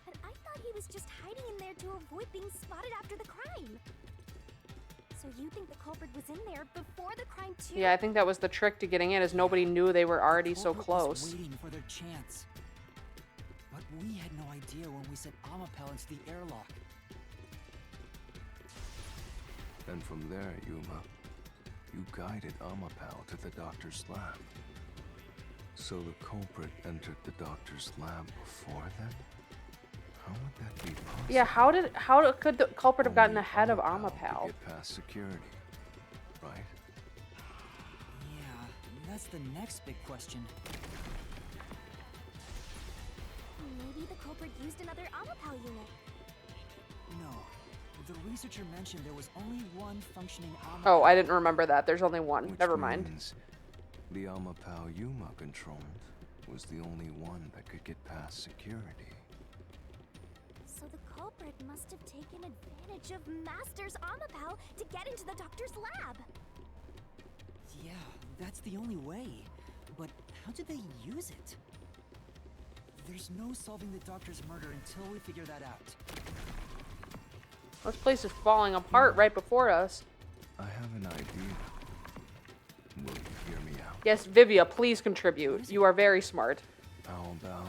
But I thought he was just hiding in there to avoid being spotted after the crime. So you think the culprit was in there before the crime too? Yeah, I think that was the trick to getting in, is nobody knew they were already so Culprit was close. waiting for their chance. But we had no idea when we sent Amapel into the airlock. And from there, Yuma, you guided Amapal to the doctor's lab. So the culprit entered the doctor's lab before then? How would that be possible? Yeah, how could the culprit have gotten Only ahead of Amapal Amapal? could get past security, right? Yeah, that's the next big question. Maybe the culprit used another Amapal unit. No. The researcher mentioned there was only one functioning Amapal. Oh, I didn't remember that. There's only one. Which Never mind. means the Amapal Yuma controlled was the only one that could get past security. So the culprit must have taken advantage of Master's Amapal to get into the doctor's lab. Yeah, that's the only way. But how did they use it? There's no solving the doctor's murder until we figure that out. This place is falling apart right before us. I have an idea. Will you hear me out? Yes, Vivia, please contribute. You are very smart. How about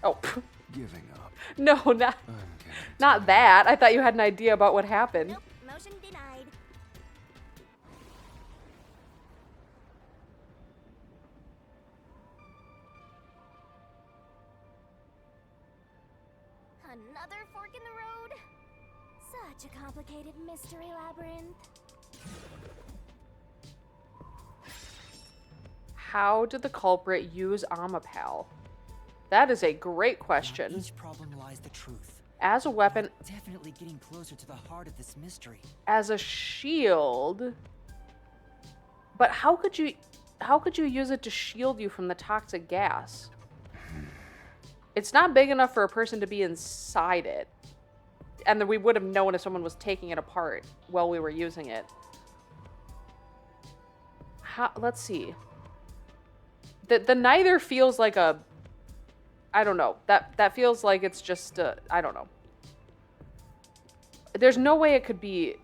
Oh, giving up? no, not I'm getting not tired. that. I thought you had an idea about what happened. Nope, motion denied. Another fork in the road? Such a complicated mystery labyrinth. How did the culprit use Amapal? That is a great In question. each problem lies the truth. As a weapon, Definitely getting closer to the heart of this mystery. as a shield. But how could you use it to shield you from the toxic gas? It's not big enough for a person to be inside it. And then we would have known if someone was taking it apart while we were using it. Let's see. The neither feels like a... I don't know. That feels like it's just I don't know. There's no way it could be...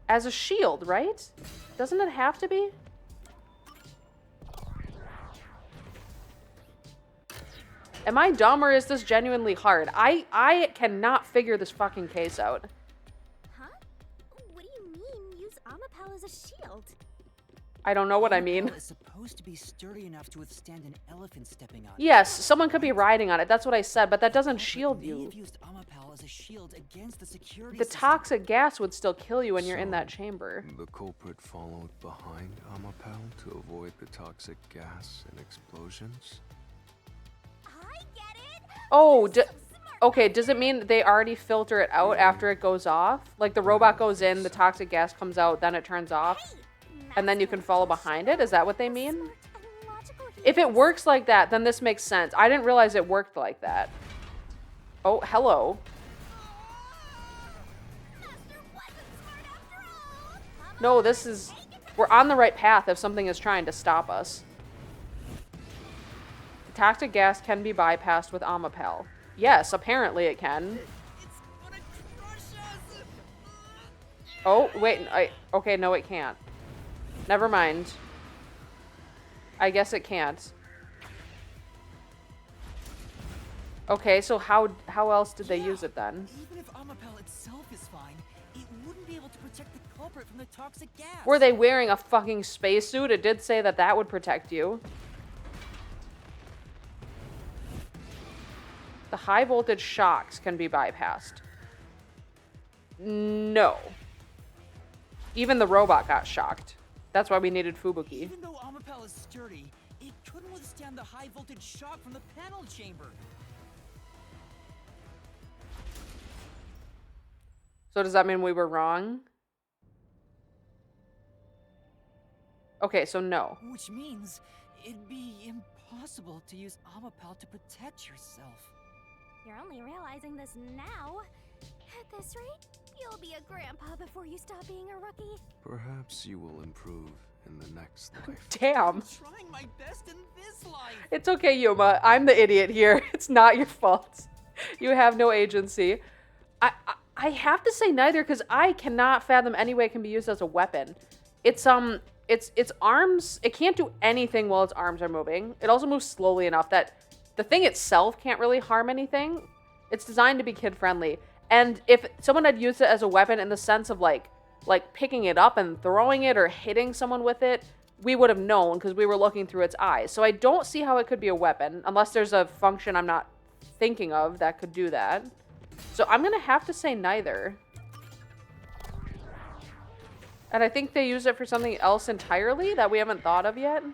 As a shield, right? Doesn't it have to be? Am I dumb or is this genuinely hard? I cannot figure this fucking case out. Huh? What do you mean, use Amapal as a shield? I don't know what I mean. Amapel is supposed to be sturdy enough to withstand an elephant stepping on it. Yes, someone could be riding on it. That's what I said, but that doesn't shield They you. have used Amapal as a shield against the security The system. toxic gas would still kill you when you're in So, that chamber. The culprit followed behind Amapal to avoid the toxic gas and explosions? I get it! Oh, You're so smart. okay, does it mean they already filter it out after it goes off? Like the robot goes in, the toxic gas comes out, then it turns off, Hey, and then you Master can follow is behind it? Is that what they mean? smart and logical If it humans. works like that, then this makes sense. I didn't realize it worked like that. Oh, hello. Master wasn't smart after all. No, this is... We're on the right path if something is trying to stop us. The toxic gas can be bypassed with Amapel. Yes, apparently it can. It's gonna crush us! Oh, wait. Okay, no, it can't. Never mind. I guess it can't. Okay, so how else did they use it then? Even if Amapel itself is fine, it wouldn't be able to protect the culprit from the toxic gas. Were they wearing a fucking spacesuit? It did say that that would protect you. The high voltage shocks can be bypassed. No. Even the robot got shocked. That's why we needed Fubuki. Even though Amapel is sturdy, it couldn't withstand the high voltage shock from the panel chamber. So does that mean we were wrong? Okay, so no. Which means it'd be impossible to use Amapal to protect yourself. You're only realizing this now. At this rate, you'll be a grandpa before you stop being a rookie. Perhaps you will improve in the next life. Damn. I'm trying my best in this life. It's okay, Yuma. I'm the idiot here. It's not your fault. You have no agency. I have to say neither, because I cannot fathom any way it can be used as a weapon. It's arms. It can't do anything while its arms are moving. It also moves slowly enough that the thing itself can't really harm anything. It's designed to be kid-friendly. And if someone had used it as a weapon in the sense of like picking it up and throwing it or hitting someone with it, we would have known because we were looking through its eyes. So I don't see how it could be a weapon unless there's a function I'm not thinking of that could do that. So I'm going to have to say neither. And I think they use it for something else entirely that we haven't thought of yet. Do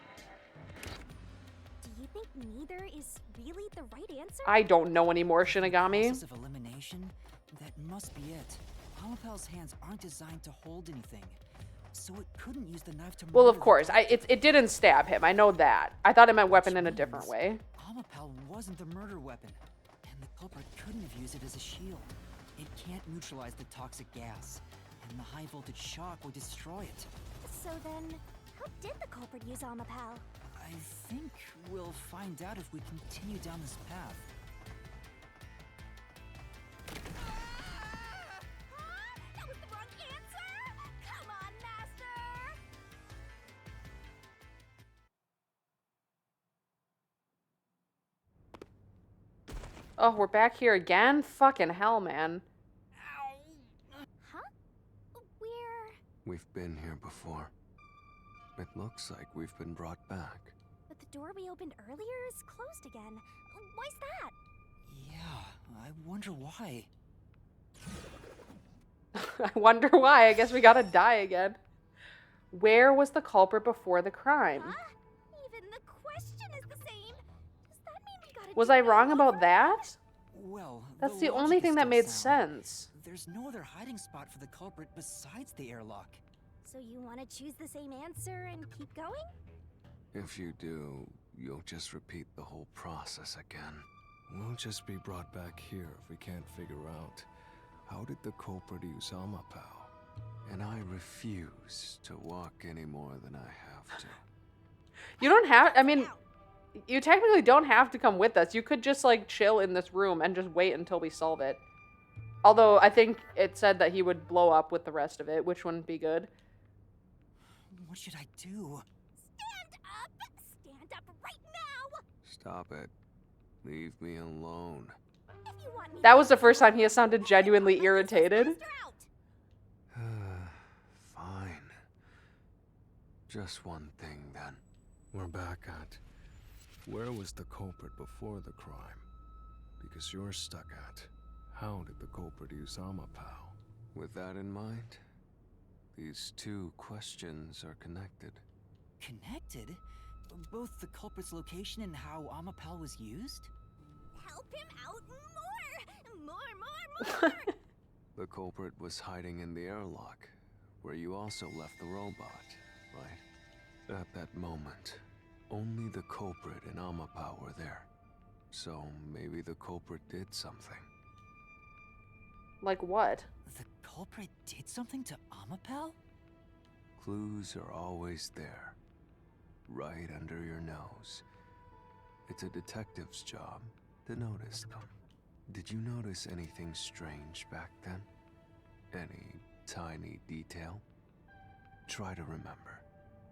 you think neither is really the right answer? I don't know anymore, Shinigami. Process of elimination? That must be it. Amapal's hands aren't designed to hold anything, so it couldn't use the knife to Well, murder of course. them. It didn't stab him. I know that. I thought it meant weapon in a Which different means way. Amapal wasn't the murder weapon, and the culprit couldn't have used it as a shield. It can't neutralize the toxic gas, and the high voltage shock would destroy it. So then, how did the culprit use Amapal? I think we'll find out if we continue down this path. That was the wrong answer! Come on, Master! Oh, we're back here again? Fucking hell, man. Huh? We're... We've been here before. It looks like we've been brought back. But the door we opened earlier is closed again. Why's that? Yeah, I wonder why. I wonder why. I guess we gotta die again. Where was the culprit before the crime? Huh? Even the question is the same. Does that mean we gotta Was do I it wrong all about over that? Well, That's the logic only is thing that still made sound. sense. There's no other hiding spot for the culprit besides the airlock. So you want to choose the same answer and keep going? If you do, you'll just repeat the whole process again. We'll just be brought back here if we can't figure out how did the culprit use Amapal. And I refuse to walk any more than I have to. You don't have, I mean, you technically don't have to come with us. You could just like chill in this room and just wait until we solve it. Although I think it said that he would blow up with the rest of it, which wouldn't be good. What should I do? Stand up! Stand up right now! Stop it. Leave me alone. If you want me That to was the do first time it, he has sounded then genuinely let this irritated. master out. Fine. Just one thing then. We're back at where was the culprit before the crime? Because you're stuck at how did the culprit use Amapal? With that in mind, these two questions are connected. Connected? Both the culprit's location and how Amapal was used? Help him out more! More! The culprit was hiding in the airlock, where you also left the robot, right? At that moment, only the culprit and Amapal were there. So maybe the culprit did something. Like what? The culprit did something to Amapal? Clues are always there, right under your nose. It's a detective's job to notice them. Did you notice anything strange back then? Any tiny detail? Try to remember.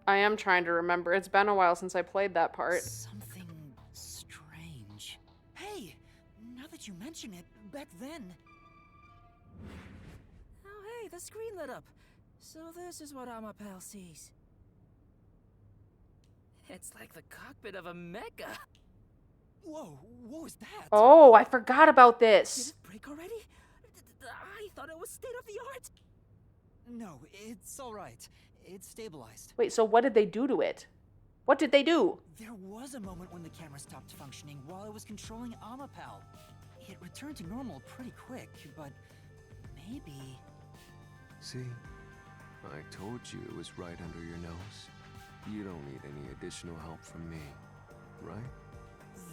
I am trying to remember. It's been a while since I played that part. Something strange. Hey, now that you mention it, back then. Oh, hey, the screen lit up. So this is what Amapal sees. It's like the cockpit of a mecha. Whoa, what was that? Oh, I forgot about Did this. it break already? I thought it was state of the art. No, it's all right. It's stabilized. Wait, so what did they do to it? What did they do? There was a moment when the camera stopped functioning while I was controlling Amapal. It returned to normal pretty quick, but maybe... See? I told you it was right under your nose. You don't need any additional help from me, right?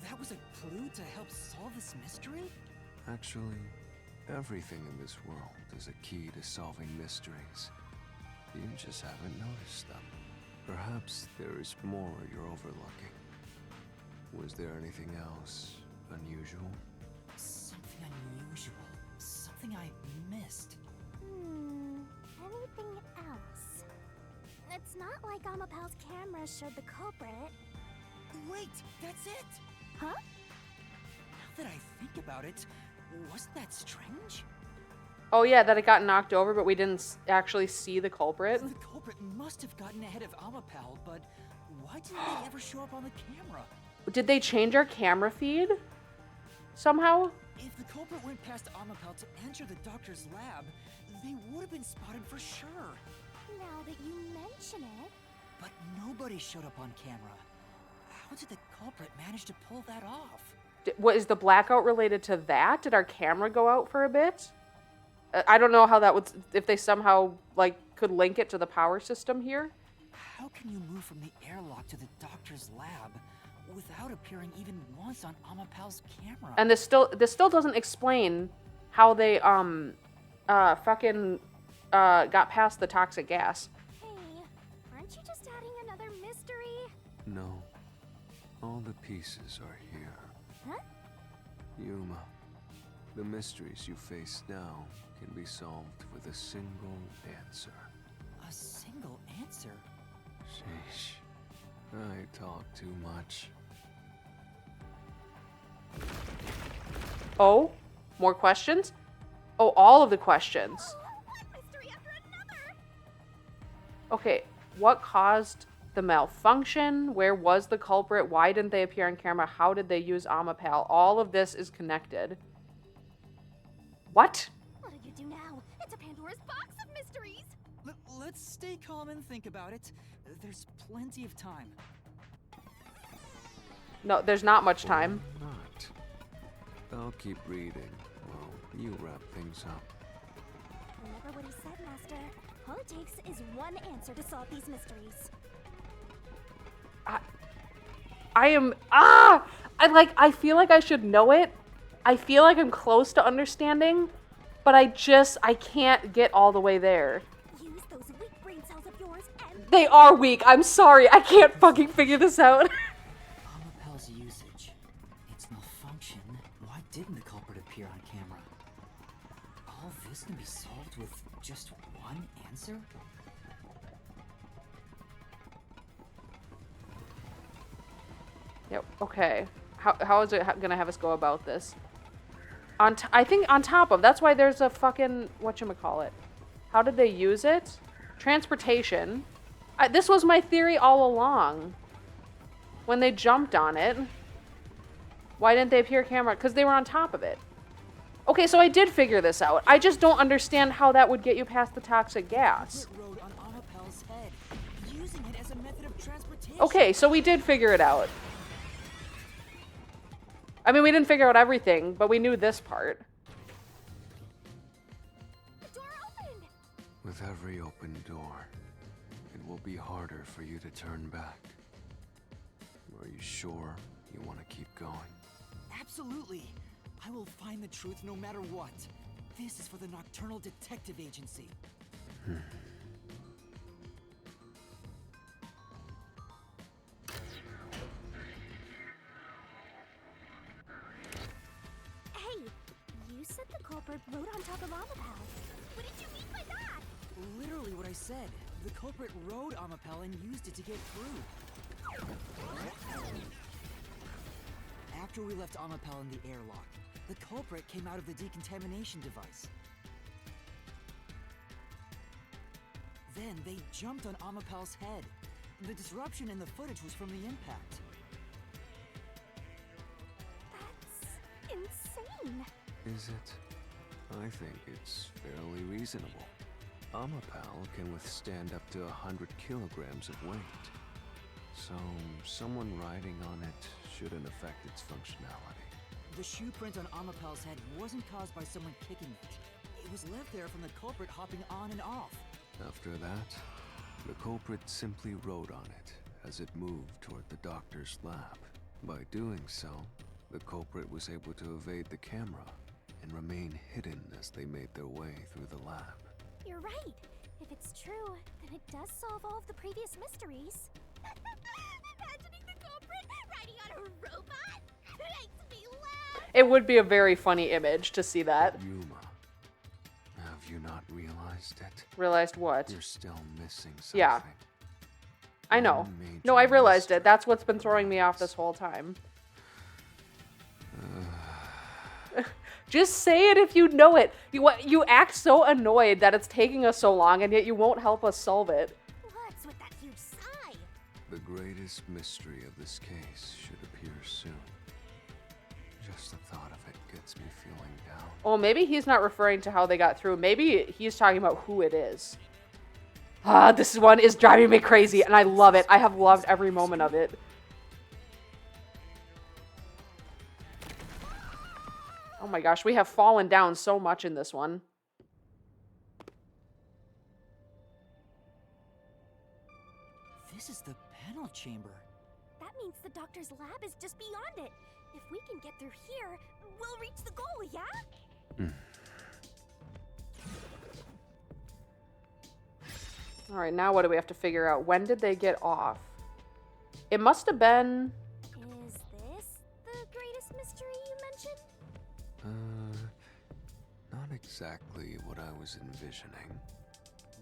That was a clue to help solve this mystery? Actually, everything in this world is a key to solving mysteries. You just haven't noticed them. Perhaps there is more you're overlooking. Was there anything else unusual? Something unusual. Something I missed. Anything else? It's not like Amapal's camera showed the culprit. Wait, that's it! Huh? Now that I think about it, wasn't that strange? Oh yeah, that it got knocked over, but we didn't actually see the culprit. The culprit must have gotten ahead of Amapal, but why didn't they ever show up on the camera? Did they change our camera feed? Somehow? If the culprit went past Amapal to enter the doctor's lab, they would have been spotted for sure. Now that you mention it. But nobody showed up on camera. How did the culprit manage to pull that off? What is the blackout related to that? Did our camera go out for a bit? I don't know how that would, if they somehow like could link it to the power system here. How can you move from the airlock to the doctor's lab without appearing even once on Amapal's camera? And this still doesn't explain how they fucking got past the toxic gas. Hey, aren't you just adding another mystery? No. All the pieces are here. Huh? Yuma, the mysteries you face now can be solved with a single answer. A single answer? Sheesh. I talk too much. Oh, more questions? Oh, all of the questions. One mystery after another! Okay, what caused the malfunction? Where was the culprit? Why didn't they appear on camera? How did they use Amapal? All of this is connected. What? What do you do now? It's a Pandora's box of mysteries! Let's stay calm and think about it. There's plenty of time. No, there's not much time. Or not. I'll keep reading while you wrap things up. Remember what he said, Master. All it takes is one answer to solve these mysteries. I feel like I should know it. I feel like I'm close to understanding, but I can't get all the way there. Use those weak brain cells of yours and... They are weak. I'm sorry. I can't fucking figure this out. Amapal's usage. Its malfunction. Why didn't the culprit appear on camera? All this can be solved with just one answer? Yep. Okay. How is it gonna have us go about this? I think on top of. That's why there's a fucking whatchamacallit. How did they use it? Transportation. This was my theory all along. When they jumped on it. Why didn't they appear camera? Because they were on top of it. Okay, so I did figure this out. I just don't understand how that would get you past the toxic gas. It rode on Amapal's head, using it as a method of transportation. Okay, so we did figure it out. I mean, we didn't figure out everything, but we knew this part. The door opened! With every open door, it will be harder for you to turn back. Are you sure you want to keep going? Absolutely. I will find the truth no matter what. This is for the Nocturnal Detective Agency. Hey, you said the culprit rode on top of Amapal. What did you mean by that? Literally what I said. The culprit rode Amapal and used it to get through. After we left Amapal in the airlock, the culprit came out of the decontamination device. Then they jumped on Amapal's head. The disruption in the footage was from the impact. That's insane. Is it? I think it's fairly reasonable. Amapal can withstand up to 100 kilograms of weight. So, someone riding on it shouldn't affect its functionality. The shoe print on Amapal's head wasn't caused by someone kicking it. It was left there from the culprit hopping on and off. After that, the culprit simply rode on it as it moved toward the doctor's lab. By doing so, the culprit was able to evade the camera and remain hidden as they made their way through the lab. You're right. If it's true, then it does solve all of the previous mysteries. Imagining the culprit riding on a robot makes me laugh. It would be a very funny image to see that. Yuma, have you not realized it? Realized what? You're still missing something. Yeah. I know. One major No, I realized mystery. it. That's what's been throwing me off this whole time. Just say it if you know it. You act so annoyed that it's taking us so long, and yet you won't help us solve it. What's with that huge sigh? The greatest mystery of this case should appear soon. Just the thought of it gets me feeling down. Oh, maybe he's not referring to how they got through. Maybe he's talking about who it is. Ah, this one is driving me crazy, and I love it. I have loved every moment of it. Oh my gosh, we have fallen down so much in this one. This is the panel chamber. That means the doctor's lab is just beyond it. If we can get through here, we'll reach the goal, yeah? All right, now what do we have to figure out? When did they get off? It must have been... Is this the greatest mystery you mentioned? Not exactly what I was envisioning.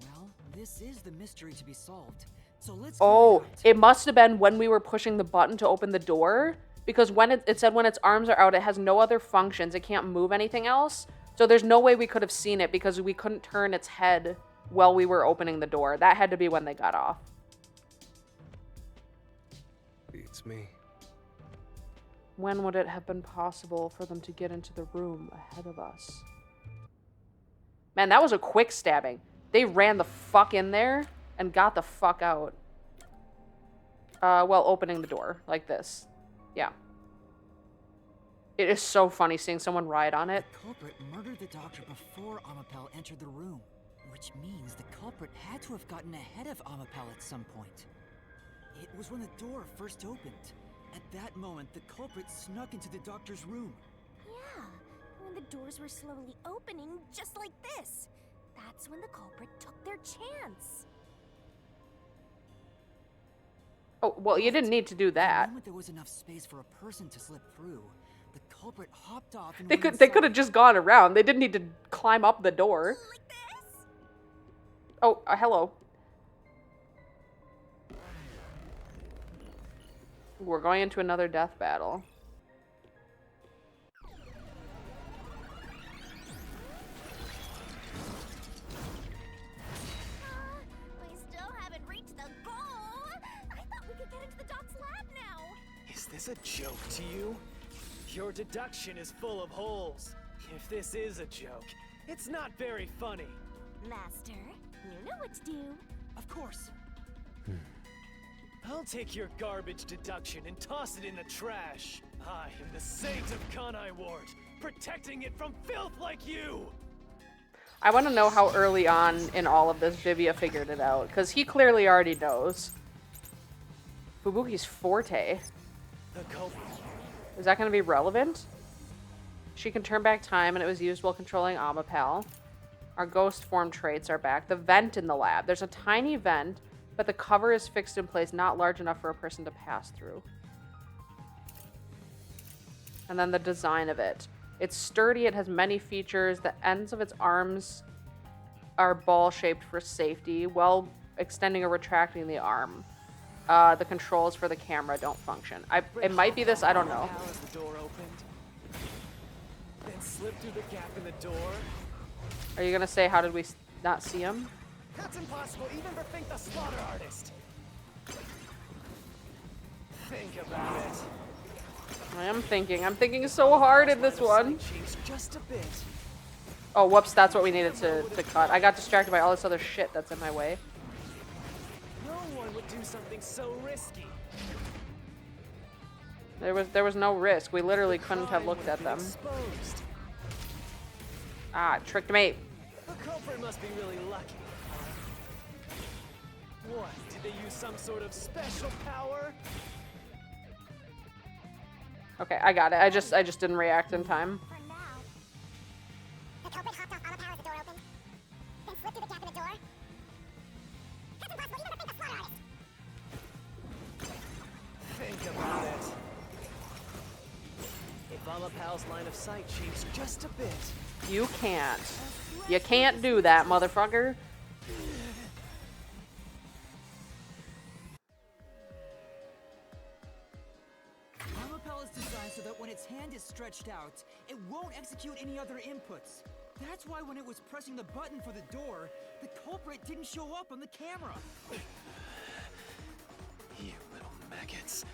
Well, this is the mystery to be solved. So let's Oh, figure it must have been when we were pushing the button to open the door. Because when it said when its arms are out, it has no other functions. It can't move anything else. So there's no way we could have seen it because we couldn't turn its head while we were opening the door. That had to be when they got off. Beats me. When would it have been possible for them to get into the room ahead of us? Man, that was a quick stabbing. They ran the fuck in there and got the fuck out. Well, opening the door like this. Yeah. It is so funny seeing someone ride on it. The culprit murdered the doctor before Amapel entered the room, which means the culprit had to have gotten ahead of Amapel at some point. It was when the door first opened. At that moment, the culprit snuck into the doctor's room. Yeah, when the doors were slowly opening, just like this. That's when the culprit took their chance. Oh, well, you didn't need to do The that. moment there was enough space for a person to slip through, the culprit hopped off and They went could have inside. just gone around. They didn't need to climb up the door. Like this? Oh, hello. We're going into another death battle. We still haven't reached the goal. I thought we could get into the doc's lab now. Is this a joke to you? Your deduction is full of holes. If this is a joke, it's not very funny. Master, you know what to do. Of course. I'll take your garbage deduction and toss it in the trash. I am the saint of Kanai Ward, protecting it from filth like you! I want to know how early on in all of this Vivia figured it out, because he clearly already knows. Fubuki's forte. The culprit. Is that going to be relevant? She can turn back time, and it was used while controlling Amapel. Our ghost form traits are back. The vent in the lab. There's a tiny vent, but the cover is fixed in place, not large enough for a person to pass through. And then the design of it. It's sturdy, it has many features. The ends of its arms are ball-shaped for safety, while extending or retracting the arm. The controls for the camera don't function. It might be this, I don't know. How as the door opened, then slip through the gap in the door. Are you gonna say, how did we not see him? That's impossible even for Think the Slaughter Artist. Think about it. I am thinking. I'm thinking so hard in this one. Changed just a bit. Oh, whoops, that's what we needed to cut. I got distracted by all this other shit that's in my way. No one would do something so risky. There was no risk. We literally couldn't have looked at them. Exposed. Ah, it tricked me. The culprit must be really lucky. What? Did they use some sort of special power? Okay, I got it. I just didn't react in time. For now. The culprit hopped off Amapau as the door opened, then slipped through the gap in the door. That's impossible even to think a slaughter artist. Think about it. If Amapau's line of sight changed just a bit, You can't. You can't do that, motherfucker. Amapel is designed so that when its hand is stretched out, it won't execute any other inputs. That's why when it was pressing the button for the door, the culprit didn't show up on the camera. you little maggots.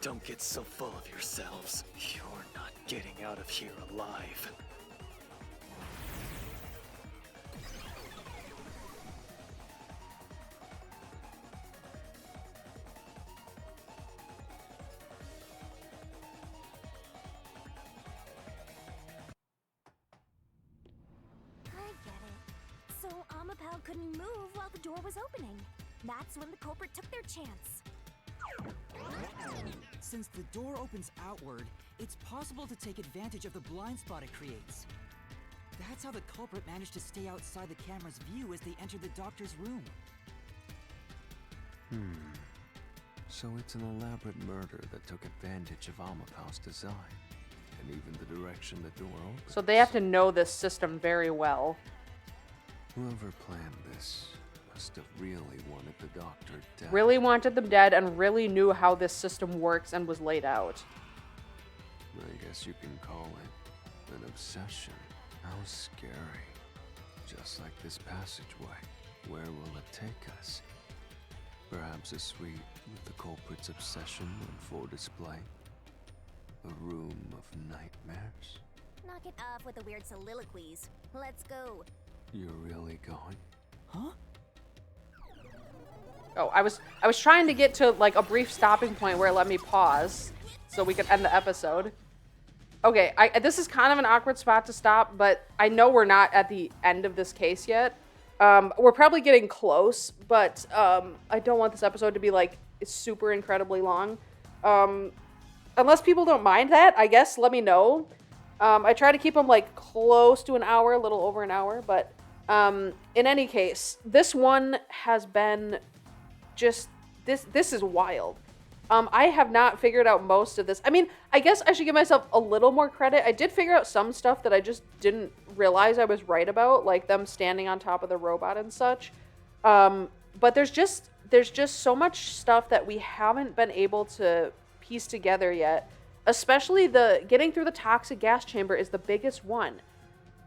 Don't get so full of yourselves. You're not getting out of here alive. I get it. So Amapau couldn't move while the door was opening. That's when the culprit took their chance. Since the door opens outward, it's possible to take advantage of the blind spot it creates. That's how the culprit managed to stay outside the camera's view as they entered the doctor's room. So it's an elaborate murder that took advantage of Amapau's design, and even the direction the door opens. So they have to know this system very well. Whoever planned this must have really wanted the doctor dead. Really wanted them dead and really knew how this system works and was laid out. I guess you can call it an obsession. How scary. Just like this passageway. Where will it take us? Perhaps a suite with the culprit's obsession on full display. A room of nightmares. Knock it off with the weird soliloquies. Let's go. You're really going? Huh? Oh, I was trying to get to like a brief stopping point where it let me pause so we could end the episode. Okay, this is kind of an awkward spot to stop, but I know we're not at the end of this case yet. We're probably getting close, but I don't want this episode to be like super incredibly long. Unless people don't mind that, I guess let me know. I try to keep them like close to an hour, a little over an hour, but in any case, this one has been just this is wild. I have not figured out most of this. I mean, I guess I should give myself a little more credit. I did figure out some stuff that I just didn't realize I was right about, like them standing on top of the robot and such. But there's just so much stuff that we haven't been able to piece together yet. Especially the getting through the toxic gas chamber is the biggest one.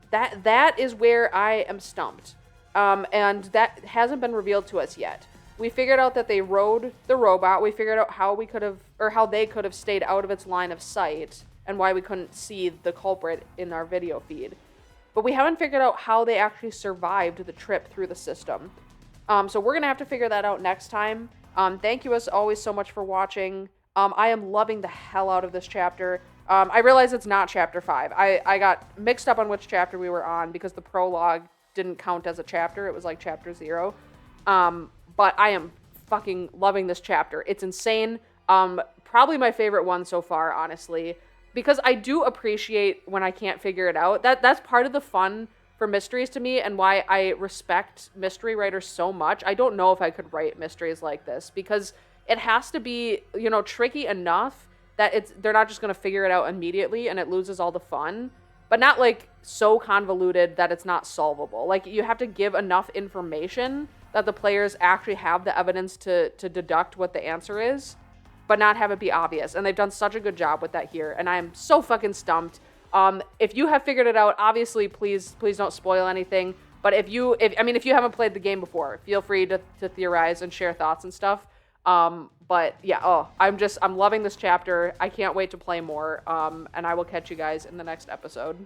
That is where I am stumped. And that hasn't been revealed to us yet. We figured out that they rode the robot. We figured out how we could have, or how they could have stayed out of its line of sight and why we couldn't see the culprit in our video feed. But we haven't figured out how they actually survived the trip through the system. So we're going to have to figure that out next time. Thank you as always so much for watching. I am loving the hell out of this chapter. I realize it's not chapter 5. I got mixed up on which chapter we were on because the prologue didn't count as a chapter. It was like chapter 0. But I am fucking loving this chapter. It's insane. Probably my favorite one so far, honestly. Because I do appreciate when I can't figure it out. That's part of the fun for mysteries to me and why I respect mystery writers so much. I don't know if I could write mysteries like this because it has to be, tricky enough that they're not just going to figure it out immediately and it loses all the fun. But not like so convoluted that it's not solvable. Like you have to give enough information that the players actually have the evidence to deduct what the answer is, but not have it be obvious. And they've done such a good job with that here, and I am so fucking stumped. If you have figured it out, obviously, please don't spoil anything. But if you haven't played the game before, feel free to theorize and share thoughts and stuff. But yeah, I'm loving this chapter. I can't wait to play more. And I will catch you guys in the next episode.